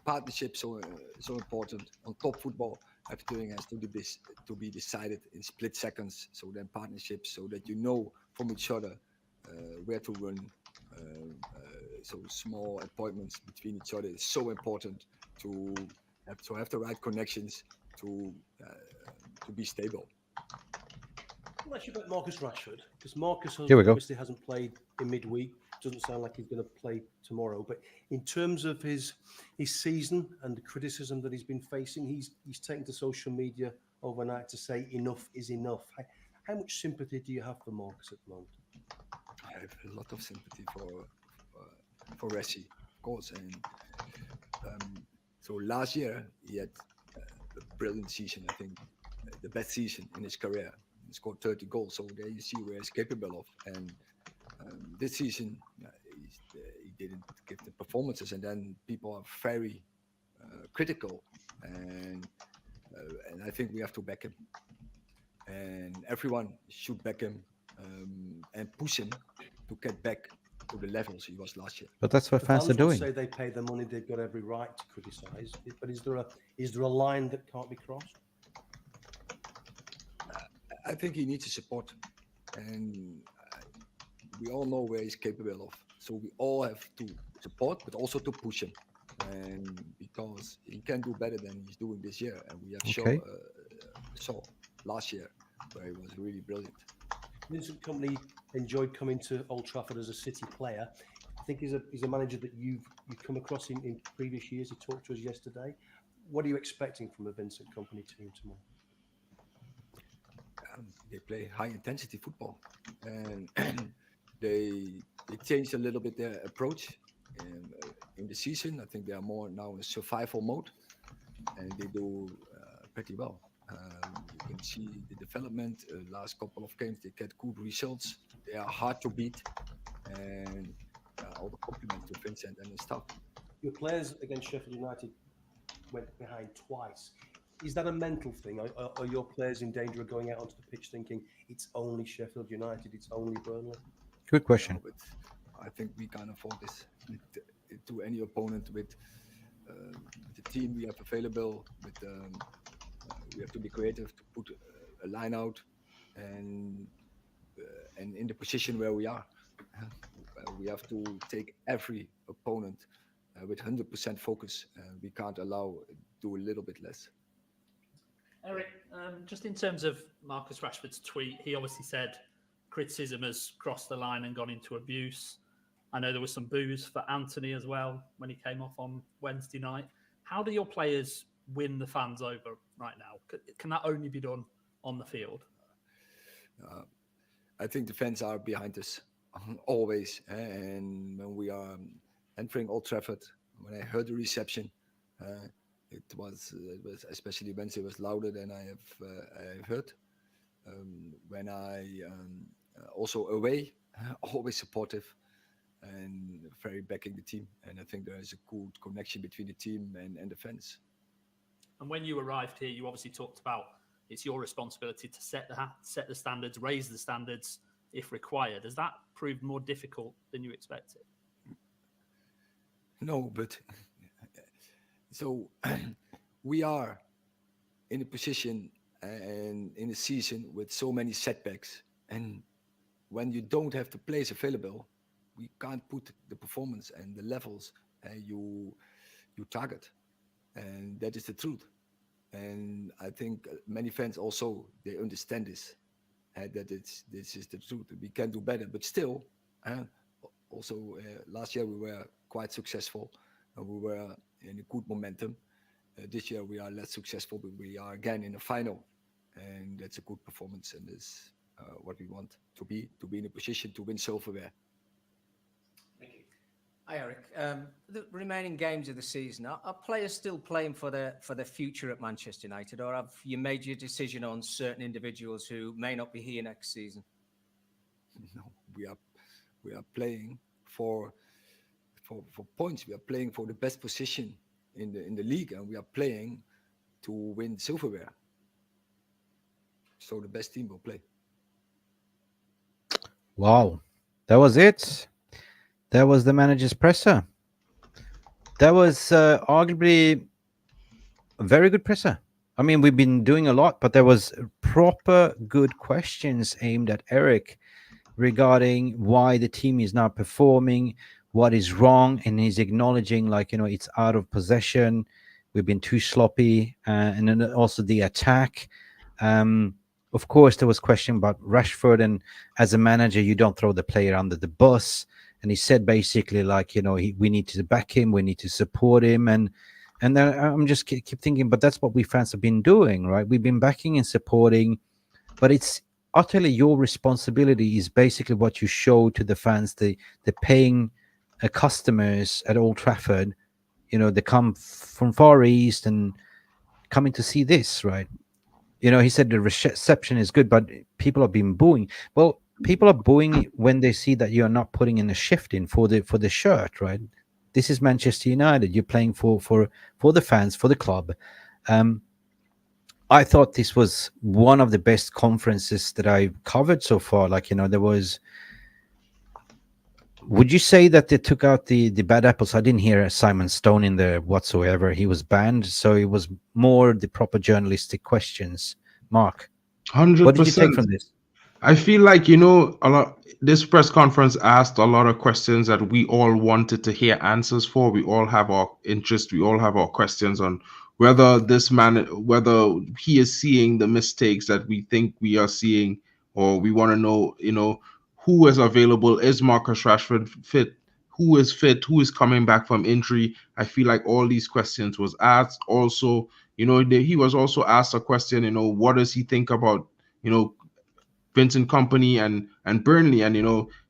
partnerships so important on top football. Everything has to be decided in split seconds. So then partnerships, so that you know from each other where to run. So small appointments between each other is so important to have the right connections to be stable.
I'll ask you about Marcus Rashford, because Marcus
Here we go.
obviously hasn't played in midweek. Doesn't sound like he's going to play tomorrow. But in terms of his season and the criticism that he's been facing, he's taken to social media overnight to say enough is enough. How much sympathy do you have for Marcus at the moment?
I have a lot of sympathy for Rashi, of course. And so last year he had a brilliant season. I think the best season in his career. He scored 30 goals. So there you see where he's capable of. And this season he didn't give the performances, and then people are very critical. And I think we have to back him. And everyone should back him and push him to get back to the levels he was last year.
But that's what
The
fans are
would
doing.
say they pay the money; they've got every right to criticise. But is there a line that can't be crossed?
I think he needs support, and we all know where he's capable of. So we all have to support, but also to push him, and because he can do better than he's doing this year, and we have saw last year where he was really brilliant.
Vincent Kompany enjoyed coming to Old Trafford as a City player. I think he's a manager that you've come across in previous years. He talked to us yesterday. What are you expecting from the Vincent Kompany team tomorrow?
They play high intensity football, and they changed a little bit their approach in the season. I think they are more now in survival mode, and they do pretty well. You can see the development. Last couple of games, they get good results. They are hard to beat, and all the compliments to Vincent and his staff.
Your players against Sheffield United went behind twice. Is that a mental thing? Are your players in danger of going out onto the pitch thinking it's only Sheffield United, it's only Burnley?
Good question.
But I think we can't afford this to any opponent with the team we have available. We have to be creative to put a line out and in the position where we are. We have to take every opponent with 100% focus. We can't allow do a little bit less.
Eric, just in terms of Marcus Rashford's tweet, he obviously said criticism has crossed the line and gone into abuse. I know there was some boos for Anthony as well when he came off on Wednesday night. How do your players win the fans over right now? Can that only be done on the field?
I think the fans are behind us always. And when we are entering Old Trafford, when I heard the reception, it was especially Wednesday was louder than I have heard. When I also away, always supportive and very backing the team. And I think there is a good connection between the team and the fans.
And when you arrived here, you obviously talked about it's your responsibility to set the standards, raise the standards if required. Has that proved more difficult than you expected?
No, but so we are in a position and in a season with so many setbacks. And when you don't have the players available, we can't put the performance and the levels you target. And that is the truth. And I think many fans also, they understand this, that this is the truth. We can do better, but still, also last year we were quite successful. We were in a good momentum. This year we are less successful, but we are again in the final. And that's a good performance. And this, what we want to be in a position to win silverware.
Hi, Eric. The remaining games of the season, are players still playing for their future at Manchester United, or have you made your decision on certain individuals who may not be here next season?
No, we are playing for points. We are playing for the best position in the league, and we are playing to win silverware. So the best team will play.
Wow, that was it. That was the manager's presser. That was arguably a very good presser. I mean, we've been doing a lot, but there was proper good questions aimed at Eric regarding why the team is not performing, what is wrong, and he's acknowledging, like, it's out of possession. We've been too sloppy, and then also the attack. Of course, there was question about Rashford, and as a manager, you don't throw the player under the bus. And he said basically, like, we need to back him, we need to support him, and then I'm just keep thinking, but that's what we fans have been doing, right? We've been backing and supporting, but it's utterly your responsibility. Is basically what you show to the fans, the paying customers at Old Trafford. They come from Far East and coming to see this, right? He said the reception is good, but people have been booing. Well, people are booing when they see that you're not putting in a shift in for the shirt, right? This is Manchester United. You're playing for the fans, for the club. I thought this was one of the best conferences that I've covered so far. Like, there was. Would you say that they took out the bad apples? I didn't hear Simon Stone in there whatsoever. He was banned, so it was more the proper journalistic questions. Mark,
100%.
What did you take from this?
I feel like, this press conference asked a lot of questions that we all wanted to hear answers for. We all have our interest. We all have our questions on whether whether he is seeing the mistakes that we think we are seeing, or we want to know, who is available. Is Marcus Rashford fit? Who is fit? Who is coming back from injury? I feel like all these questions was asked. Also, he was also asked a question, what does he think about, Vincent Company and Burnley, and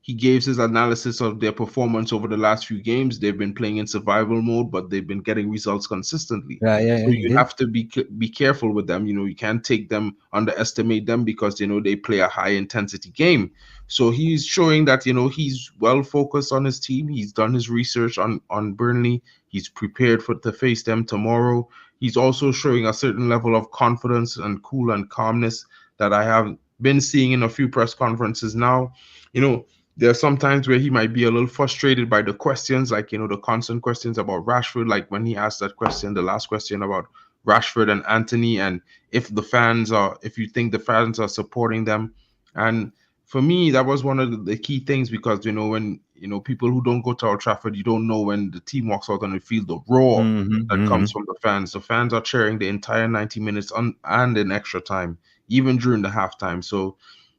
he gave his analysis of their performance over the last few games. They've been playing in survival mode, but they've been getting results consistently. So you have to be careful with them. You can't take them, underestimate them, because they play a high intensity game. So he's showing that he's well focused on his team. He's done his research on Burnley. He's prepared to face them tomorrow. He's also showing a certain level of confidence and cool and calmness that I have been seeing in a few press conferences now. There are some times where he might be a little frustrated by the questions, like, the constant questions about Rashford, like when he asked that question, the last question about Rashford and Anthony, and if you think the fans are supporting them. And for me, that was one of the key things, because, when, people who don't go to Old Trafford, you don't know when the team walks out on the field, the roar that comes from the fans. The fans are cheering the entire 90 minutes and in extra time, even during the halftime. So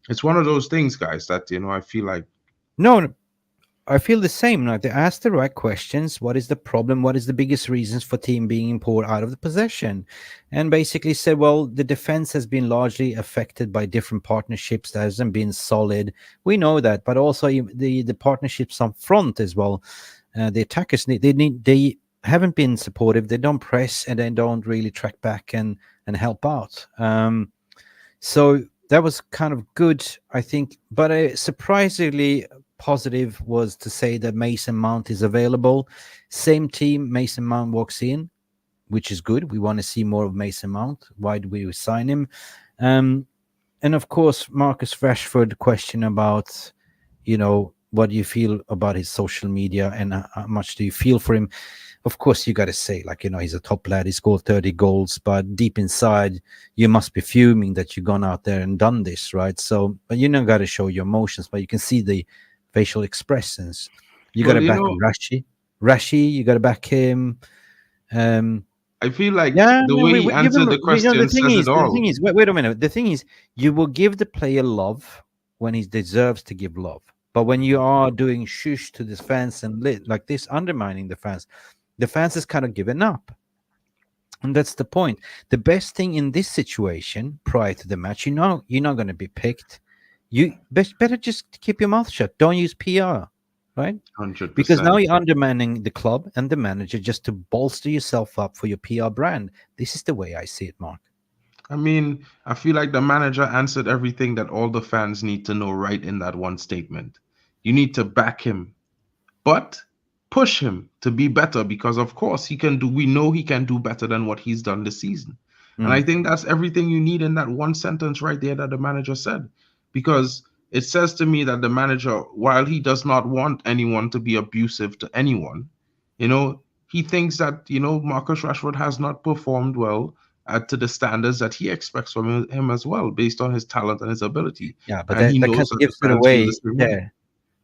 it's one of those things, guys, that, I feel like.
No, I feel the same. Like, they ask the right questions. What is the problem? What is the biggest reasons for team being pulled out of the possession? And basically said, well, the defense has been largely affected by different partnerships that hasn't been solid. We know that, but also the partnerships up front as well. The attackers they haven't been supportive. They don't press, and they don't really track back and help out. So that was kind of good, I think. But surprisingly positive was to say that Mason Mount is available. Same team, Mason Mount walks in, which is good. We want to see more of Mason Mount. Why do we sign him? And of course, Marcus Rashford question about, what do you feel about his social media, and how much do you feel for him? Of course, you got to say, like, he's a top lad. He scored 30 goals, but deep inside, you must be fuming that you've gone out there and done this, right? So, but got to show your emotions, but you can see the facial expressions. You got to back Rashi. You got to back him.
I feel like the way he answered the question says it all.
The thing is, wait a minute. The thing is, you will give the player love when he deserves to give love. But when you are doing shush to the fans and like this, undermining the fans has kind of given up. And that's the point. The best thing in this situation prior to the match, you're not going to be picked. You better just keep your mouth shut. Don't use PR, right?
100%.
Because now you're undermining the club and the manager just to bolster yourself up for your PR brand. This is the way I see it, Mark.
I mean, I feel like the manager answered everything that all the fans need to know right in that one statement. You need to back him, but push him to be better because, of course, he can do. We know he can do better than what he's done this season. And I think that's everything you need in that one sentence right there that the manager said. Because it says to me that the manager, while he does not want anyone to be abusive to anyone, he thinks that, Marcus Rashford has not performed well to the standards that he expects from him as well, based on his talent and his ability.
Yeah, but
And he
that kind
knows
of
that the
gives it
fans feel
away.
the same way.
Yeah.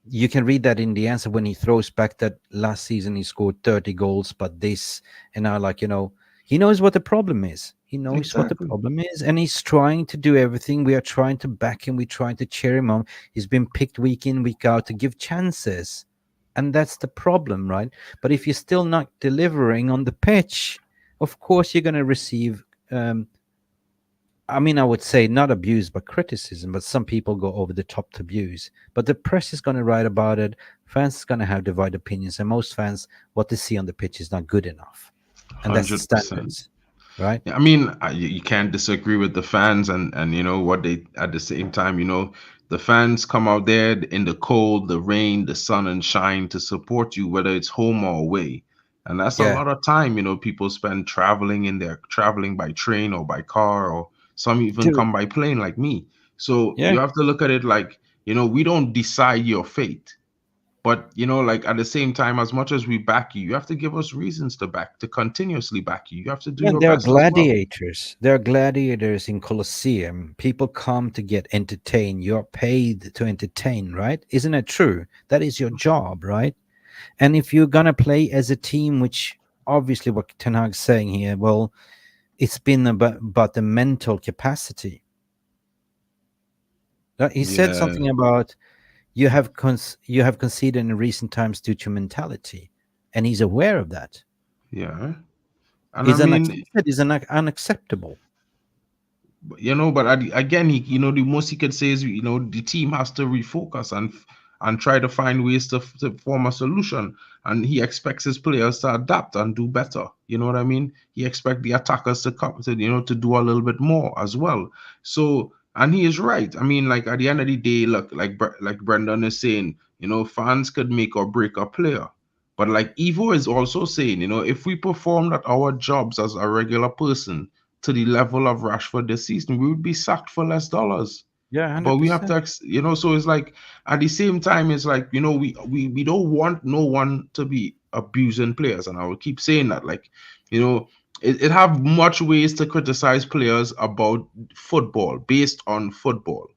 You can read that in the answer when he throws back that last season he scored 30 goals, but this, and now he knows what the problem is. He knows what the
Exactly.
problem is, and he's trying to do everything. We are trying to back him. We're trying to cheer him on. He's been picked week in, week out to give chances, and that's the problem, right? But if you're still not delivering on the pitch, of course you're going to receive I mean, I would say not abuse, but criticism. But some people go over the top to abuse. But the press is going to write about it. Fans are going to have divided opinions. And most fans, what they see on the pitch is not good enough. And that's the
100%.
standards, right?
I mean, you can't disagree with the fans, and what they at the same time, the fans come out there in the cold, the rain, the sun and shine to support you, whether it's home or away. And that's a
Yeah.
lot of time, people spend traveling by train or by car, or some even
Dude.
come by plane like me. So
Yeah.
you have to look at it like, we don't decide your fate. But like at the same time, as much as we back you, you have to give us reasons to continuously back you. You have to do your
There are
best as well.
gladiators. There are gladiators in Colosseum. People come to get entertained. You're paid to entertain, right? Isn't it true? That is your job, right? And if you're gonna play as a team, which obviously what Ten Hag's saying here, well, it's been about the mental capacity. He said something about you have conceded in recent times due to mentality, and he's aware of that.
Yeah. And
It's
I mean,
unacceptable.
but again, the most he could say is, the team has to refocus and try to find ways to form a solution. And he expects his players to adapt and do better. You know what I mean? He expects the attackers to come to, to do a little bit more as well. So, and he is right. I mean, like at the end of the day, look, like Brendan is saying, fans could make or break a player. But like Evo is also saying, if we performed at our jobs as a regular person to the level of Rashford this season, we would be sacked for less dollars.
Yeah, 100%.
But we have to, so it's like at the same time, it's like, we don't want no one to be abusing players. And I will keep saying that, like, it have much ways to criticize players about football, based on football,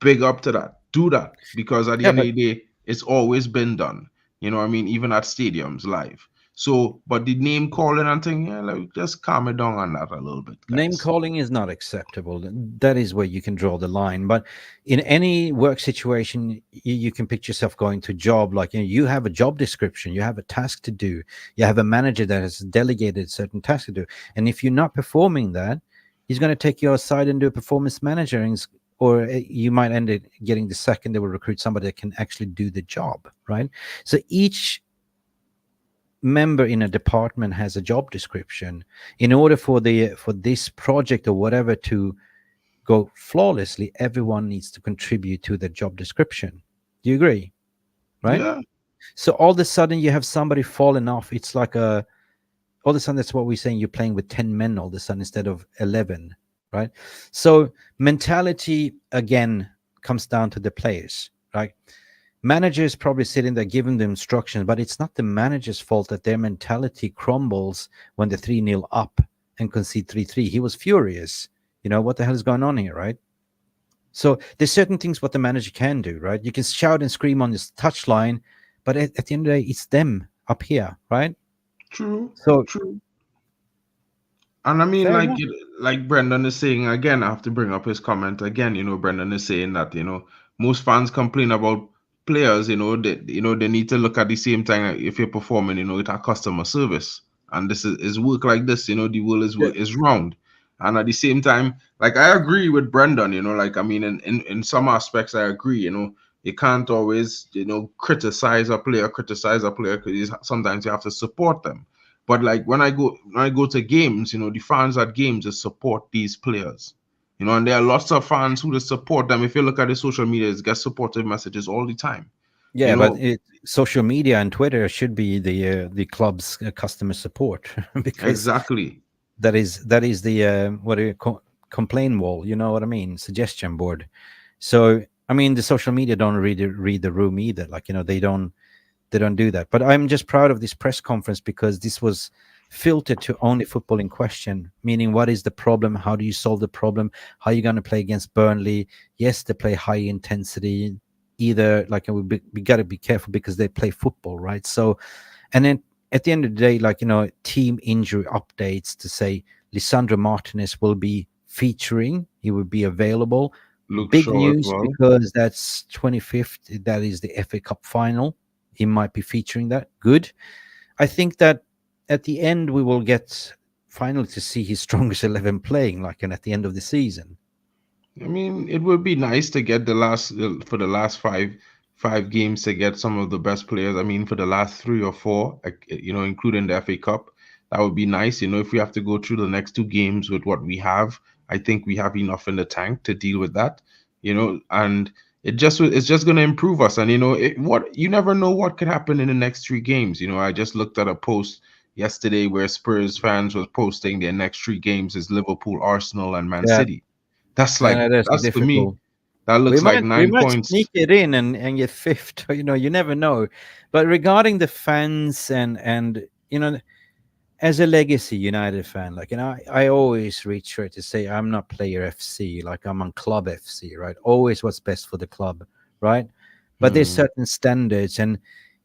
big up to that. Do that, because at the end of the day, it's always been done. I mean, even at stadiums live. So, but the name calling and thing, just calm it down on that a little bit. Guys.
Name calling is not acceptable. That is where you can draw the line. But in any work situation, you can picture yourself going to a job, like you have a job description, you have a task to do, you have a manager that has delegated certain tasks to do, and if you're not performing that, he's going to take you aside and do a performance manager, or you might end up getting the second. They will recruit somebody that can actually do the job, right? So each member in a department has a job description. In order for this project or whatever to go flawlessly, everyone needs to contribute to the job description. Do you agree? Right?
Yeah.
So all of a sudden you have somebody falling off. It's like all of a sudden, that's what we're saying. You're playing with 10 men all of a sudden instead of 11, right? So mentality again comes down to the players, right? Managers probably sitting there giving the instructions, but it's not the manager's fault that their mentality crumbles when they're 3-0 up and concede 3-3. He was furious. What the hell is going on here, right? So there's certain things what the manager can do, right? You can shout and scream on this touchline, but at the end of the day, it's them up here, right?
True.
So
true. And I mean, like Brendan is saying, again, I have to bring up his comment again. Brendan is saying that, most fans complain about players, they need to look at the same time if you're performing, with our customer service. And this is work like this, the world is round. And at the same time, like I agree with Brendan, you know, like I mean, in some aspects I agree, you know, you can't always, you know, criticize a player, because sometimes you have to support them. But like when I go to games, you know, the fans at games just support these players. You know, and there are lots of fans who just support them. If you look at the social media, it's get supportive messages all the time.
Yeah,
you
but
know,
social media and Twitter should be the club's customer support because
exactly.
that is the what do you complain wall? You know what I mean? Suggestion board. So I mean, the social media don't read the room either. Like, you know, they don't do that. But I'm just proud of this press conference because this was filtered to only football in question, meaning what is the problem? How do you solve the problem? How are you going to play against Burnley? Yes, they play high intensity. Either like we got to be careful because they play football, right? So, and then at the end of the day, like, you know, team injury updates to say Lisandro Martinez will be featuring. He will be available.
Luke
Big
Shaw as
news
well.
because that's 25th. That is the FA Cup final. He might be featuring that. Good. I think that at the end we will get finally to see his strongest 11 playing, like, and at the end of the season.
I mean, it would be nice to get for the last five games to get some of the best players. I mean, for the last 3 or 4, like, you know, including the FA Cup, that would be nice. You know, if we have to go through the next 2 games with what we have, I think we have enough in the tank to deal with that. You know, and it's just going to improve us. And you know, you never know what could happen in the next 3 games. You know, I just looked at a post yesterday where Spurs fans was posting their next 3 games is Liverpool, Arsenal, and Man
Yeah,
City. That's
that's
to me,
difficult.
that
We
looks like
we
9
might
points.
sneak it in and get fifth. You know, you never know. But regarding the fans and you know, as a legacy United fan, like, you know, I always reiterate to say I'm not player FC, like I'm on club FC, right? Always what's best for the club, right? But there's certain standards and,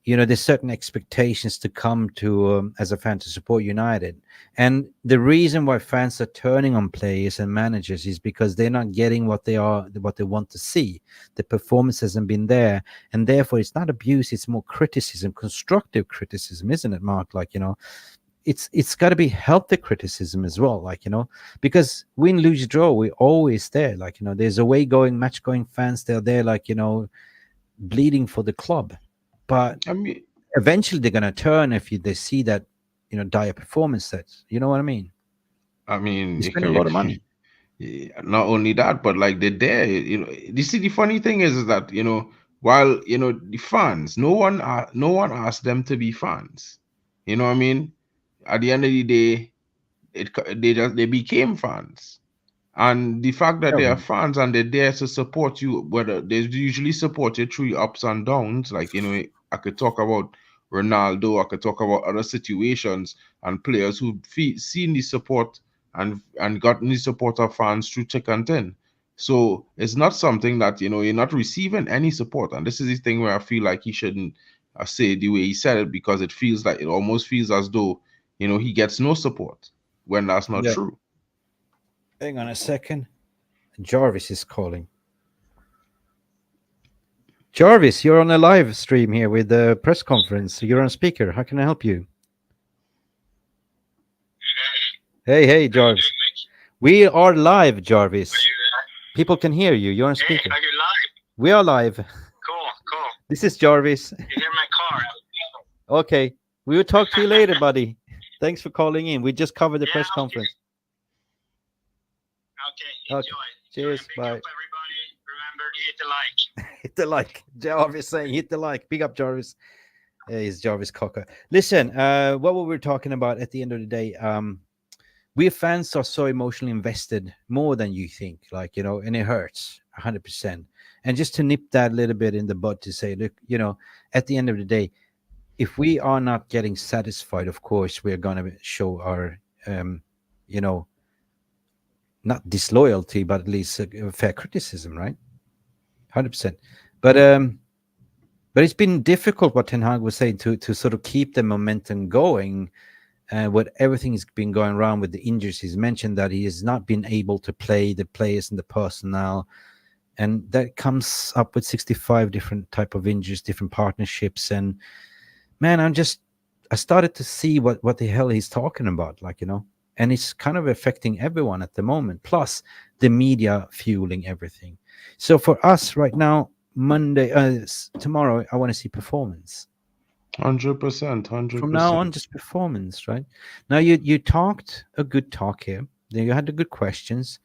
you know, there's certain expectations to come to as a fan to support United. And the reason why fans are turning on players and managers is because they're not getting what they want to see. The performance hasn't been there, and therefore it's not abuse, it's more criticism, constructive criticism, isn't it, Mark? Like, you know, it's got to be healthy criticism as well, like, you know, because win, lose, draw, we're always there. Like, you know, there's away going, match going fans, they're there, like, you know, bleeding for the club. But
I mean,
eventually they're gonna turn if they see that, you know, dire performance sets. You know what I mean? You spend a lot of money.
not only that, but like they're there. You know, you see, the funny thing is that, you know, while you know the fans, no one asked them to be fans. You know what I mean? At the end of the day, they became fans. And the fact that they are fans and they're there to support you, whether they usually support you through your ups and downs, like, you know, I could talk about Ronaldo, I could talk about other situations and players who've seen the support and gotten the support of fans through thick and thin. So it's not something that, you know, you're not receiving any support. And this is the thing where I feel like he shouldn't say the way he said it, because it almost feels as though, you know, he gets no support when that's not
Yeah.
true.
Hang on a second. Jarvis is calling. Jarvis, you're on a live stream here with the press conference. You're on speaker. How can I help you? Hey, Jarvis. We are live, Jarvis. People can hear you. You're on speaker.
Are you live?
We are live.
Cool.
This is Jarvis.
You're in my car.
Okay. We will talk to you later, buddy. Thanks for calling in. We just covered the press conference.
Okay. Enjoy.
Cheers. Bye.
Everybody, remember to hit the like.
Hit the like. Jarvis saying hit the like. Big up, Jarvis. He's Jarvis Cocker. Listen, what we were talking about at the end of the day, we fans are so emotionally invested, more than you think, like, you know, and it hurts 100%. And just to nip that a little bit in the bud to say, look, you know, at the end of the day, if we are not getting satisfied, of course, we're going to show our, you know, not disloyalty, but at least fair criticism, right? 100%. But it's been difficult, what Ten Hag was saying, to sort of keep the momentum going. What everything has been going around with the injuries. He's mentioned that he has not been able to play the players and the personnel, and that comes up with 65 different type of injuries, different partnerships. And man, I started to see what the hell he's talking about, like, you know. and it's kind of affecting everyone at the moment, plus the media fueling everything. So for us right now, tomorrow, I want to see performance.
100%,
From now
100%.
on, just performance, right? Now you talked a good talk here. Then you had the good questions.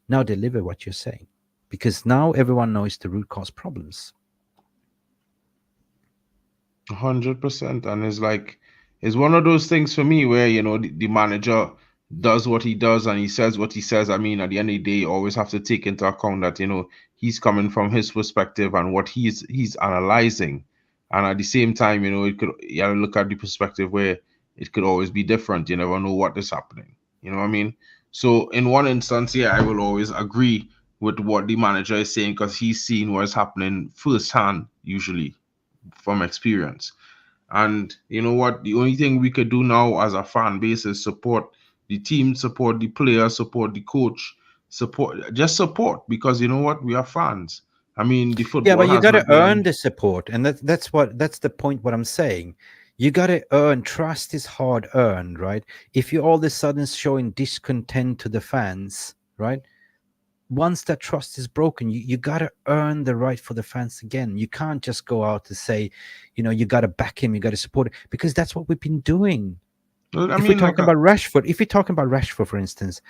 Now deliver what you're saying, because now everyone knows the root cause problems.
100%. And it's like, it's one of those things for me where, the manager does what he does and he says what he says. I mean, at the end of the day, you always have to take into account that, he's coming from his perspective and what he's analyzing. And at the same time, you gotta look at the perspective where it could always be different. You never know what is happening. You know what I mean? So in one instance, yeah, I will always agree with what the manager is saying because he's seen what's happening firsthand, usually from experience. And you know what? The only thing we could do now as a fan base is support the team, support the players, support the coach, just support, because you know what? We are fans. I mean, the
Yeah,
football
but you
has
got to
not been
earn the support, and that's the point. What I'm saying, you got to earn. Trust is hard earned, right? If you all of a sudden showing discontent to the fans, right? Once that trust is broken, you got to earn the right for the fans again. You can't just go out to say, you got to back him, you got to support him, because that's what we've been doing.
Well, I
If we're
mean, like,
talking about Rashford, for instance,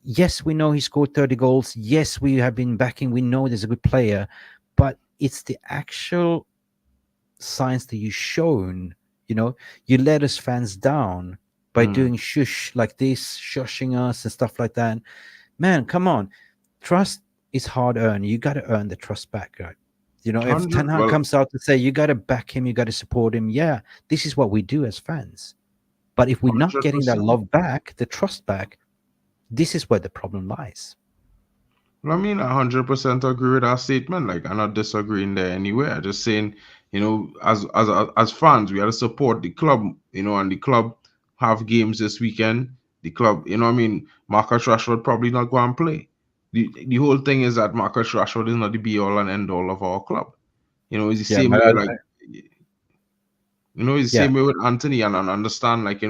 yes, we know he scored 30 goals. Yes, we have been backing. We know there's a good player, but it's the actual signs that you've shown. You let us fans down by doing shush like this, shushing us and stuff like that. Man, come on. Trust is hard earned. You got to earn the trust back, right? If Ten
100.
Hag
Well,
comes out to say you got to back him, you got to support him, yeah, this is what we do as fans. But if we're not getting that
100%.
love back, the trust back, this is where the problem lies.
Well, I mean, 100% agree with that statement. Like, I'm not disagreeing there anywhere. I'm just saying, as fans, we have to support the club, and the club have games this weekend. The club, I mean, Marcus Rashford probably not going to play. The whole thing is that Marcus Rashford is not the be all and end all of our club. It's the
Yeah,
same
but
way, like, it's the
yeah,
same way with Anthony, and I understand, like,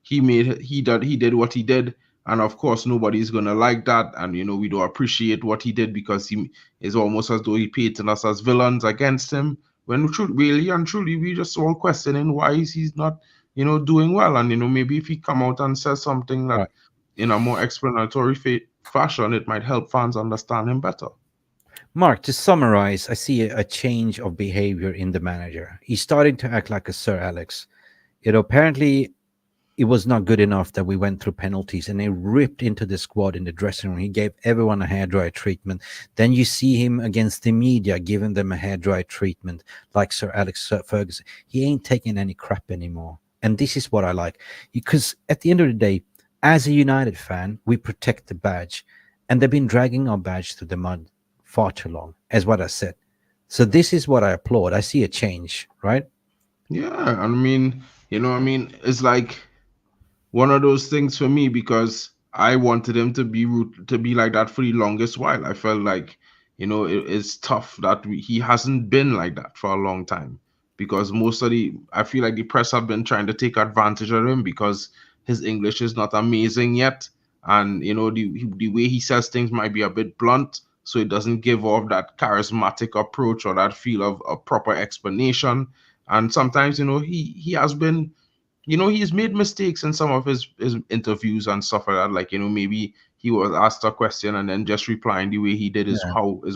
he did what he did, and of course nobody's gonna like that, and we don't appreciate what he did because he is almost as though he painted us as villains against him. When really and truly, we just all questioning why he's not, doing well, and maybe if he come out and says something that
right.
in a more explanatory fashion, it might help fans understand him better.
Mark, to summarize, I see a change of behavior in the manager. He's starting to act like a Sir Alex. Apparently it was not good enough that we went through penalties, and he ripped into the squad in the dressing room. He gave everyone a hairdryer treatment. Then you see him against the media giving them a hairdryer treatment like Sir Alex Ferguson. He ain't taking any crap anymore. And this is what I like. Because at the end of the day, as a United fan, we protect the badge. And they've been dragging our badge through the mud far too long, as what I said. So this is what I applaud. I see a change, right?
Yeah, I mean, it's like one of those things for me because I wanted him to be like that for the longest while. I felt like, it's tough that he hasn't been like that for a long time because I feel like the press have been trying to take advantage of him because his English is not amazing yet. And, the way he says things might be a bit blunt, so it doesn't give off that charismatic approach or that feel of a proper explanation. And sometimes, he has been he's made mistakes in some of his interviews and stuff like that. Like, maybe he was asked a question and then just replying the way he did is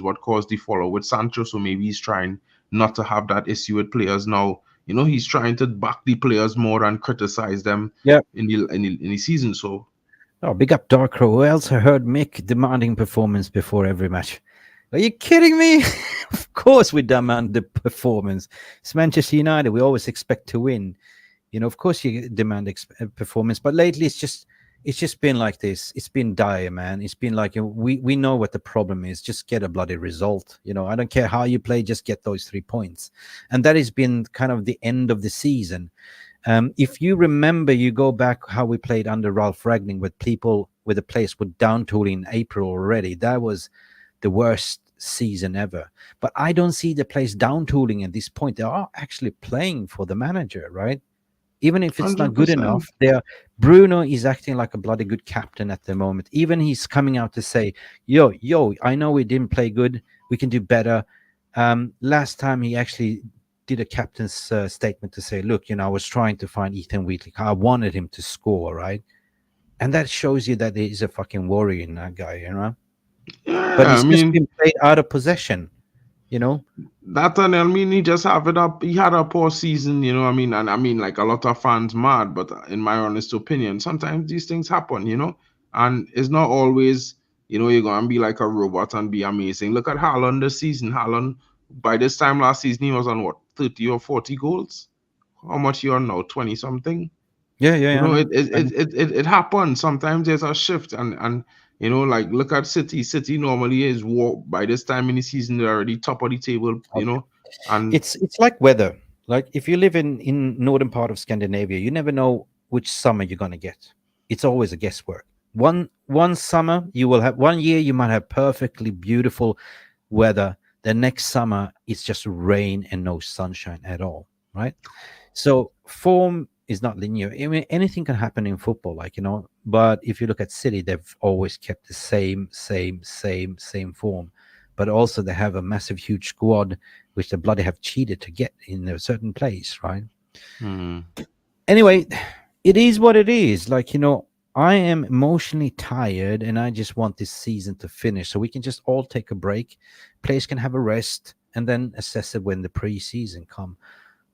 what caused the follow with Sancho. So maybe he's trying not to have that issue with players now. He's trying to back the players more and criticize them in the season. So
Oh, big up Darkrow. Who else I heard Mick demanding performance before every match? Are you kidding me? Of course we demand the performance. It's Manchester United. We always expect to win. Of course you demand performance. But lately it's just been like this. It's been dire, man. It's been like we know what the problem is. Just get a bloody result. I don't care how you play. Just get those 3 points. And that has been kind of the end of the season. If you remember, you go back how we played under Ralph Ragnick with the players were down tooling in April already. That was the worst season ever. But I don't see the players down tooling at this point. They are actually playing for the manager, right? Even if it's not good
100%.
enough, Bruno is acting like a bloody good captain at the moment. Even he's coming out to say, yo, I know we didn't play good. We can do better. Last time he actually did a captain's statement to say, look, I was trying to find Ethan Wheatley. I wanted him to score, right? And that shows you that he's a fucking warrior in that guy,
Yeah,
But it's
I
just
mean,
been played out of possession,
that and I mean he just have it up. He had a poor season, I mean, and I mean like a lot of fans mad, but in my honest opinion, sometimes these things happen, and it's not always, you're gonna be like a robot and be amazing. Look at Haaland this season. Haaland, by this time last season, he was on what, 30 or 40 goals? How much you on now? 20 something?
Yeah,
It happens. Sometimes there's a shift, and like look at City. City normally is by this time in the season they're already top of the table, and
it's like weather. Like if you live in northern part of Scandinavia, you never know which summer you're gonna get. It's always a guesswork. One summer you will have, one year you might have perfectly beautiful weather. The next summer it's just rain and no sunshine at all, right? So form is not linear. I mean, anything can happen in football, but if you look at City, they've always kept the same form. But also they have a massive, huge squad, which they bloody have cheated to get in a certain place, right? Anyway, it is what it is. I am emotionally tired, and I just want this season to finish so we can just all take a break. Players can have a rest, and then assess it when the preseason come.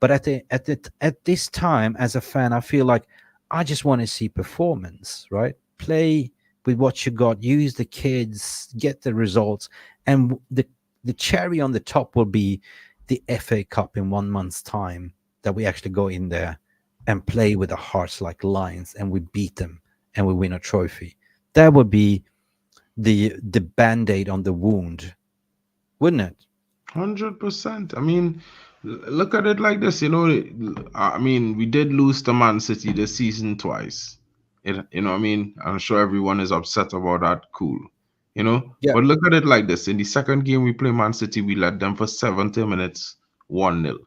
But at this time, as a fan, I feel like I just want to see performance, right? Play with what you got, use the kids, get the results, and the cherry on the top will be the FA Cup in 1 month's time, that we actually go in there and play with our hearts like lions, and we beat them and we win a trophy. That would be the band-aid on the wound, wouldn't it?
100%. I mean, look at it like this, I mean, we did lose to Man City this season twice. I mean, I'm sure everyone is upset about that. Cool,
Yeah.
But look at it like this: in the second game we play Man City, we led them for 70 minutes, 1-0,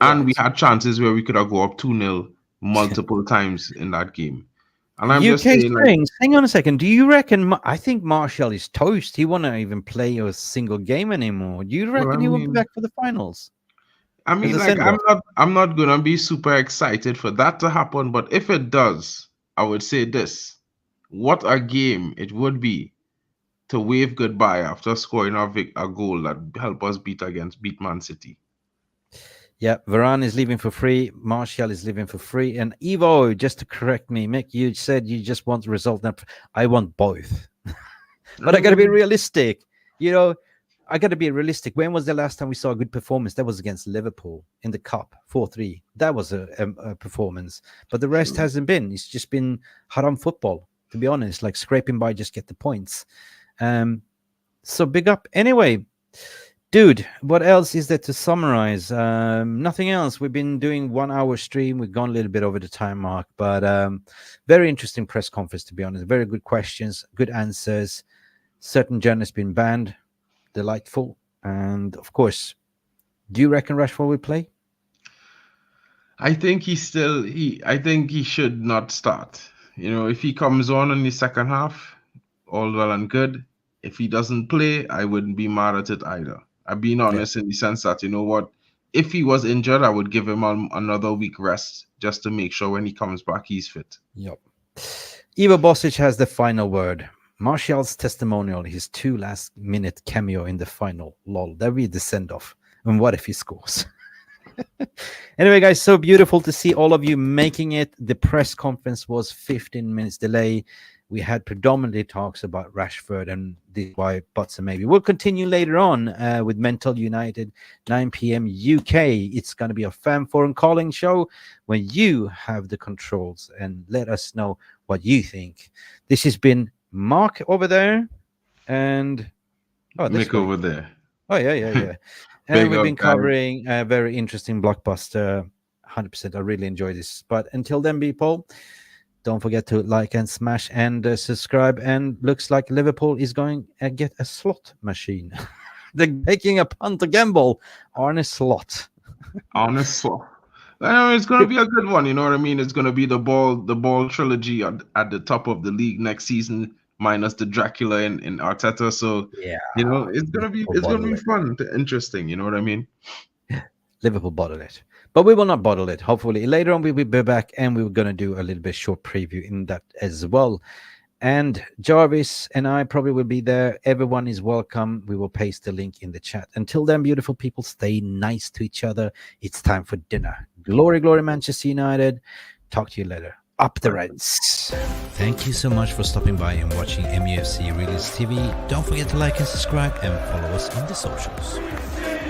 and we had chances where we could have go up 2-0 multiple times in that game. And I'm just
UK
saying,
Springs, hang on a second. Do you reckon? I think Martial is toast. He won't even play a single game anymore. Do you reckon he won't be back for the finals?
I mean, like, I'm not gonna be super excited for that to happen, but if it does, I would say this: what a game it would be to wave goodbye after scoring a goal that helped us beat Man City.
Yeah, Varane is leaving for free. Martial is leaving for free. And Evo, just to correct me, Mick, you said you just want the result. I want both. But I got to be realistic. I got to be realistic. When was the last time we saw a good performance? That was against Liverpool in the Cup, 4-3. That was a performance. But the rest hasn't been. It's just been haram football, to be honest, like scraping by, just get the points. So big up. Anyway, dude, what else is there to summarize? Nothing else. We've been doing 1 hour stream. We've gone a little bit over the time mark, but very interesting press conference, to be honest. Very good questions, good answers. Certain journalists been banned. Delightful. And of course, do you reckon Rashford will play?
I think I think he should not start. If he comes on in the second half, all well and good. If he doesn't play, I wouldn't be mad at it either. I'm being honest in the sense that, if he was injured, I would give him another week rest just to make sure when he comes back, he's fit.
Yep. Ivo Bosic has the final word. Martial's testimonial, his 2 last-minute cameo in the final. Lol, that'll be the send-off. And what if he scores? Anyway, guys, so beautiful to see all of you making it. The press conference was 15 minutes delay. We had predominantly talks about Rashford and this why buts and maybe. We'll continue later on with Mental United, 9 p.m. UK. It's going to be a fan forum calling show when you have the controls, and let us know what you think. This has been Mark over there, and
Mick over there.
Oh, yeah. And we've been covering a very interesting blockbuster. 100%. I really enjoy this. But until then, people, don't forget to like and smash and subscribe. And looks like Liverpool is going to get a slot machine. They're taking a punt to gamble on a slot.
On a slot. It's going to be a good one. You know what I mean? It's going to be the ball trilogy at the top of the league next season, minus the Dracula in Arteta. So
yeah,
it's going to be fun, interesting. You know what I mean?
Liverpool bottle it, but we will not bottle it. Hopefully later on we will be back, and we're going to do a little bit short preview in that as well. And Jarvis and I probably will be there. Everyone is welcome. We will paste the link in the chat. Until then, beautiful people, stay nice to each other. It's time for dinner. Glory, glory, Manchester United. Talk to you later. Up the Reds. Thank you so much for stopping by and watching MUFC Realist TV. Don't forget to like and subscribe and follow us on the socials.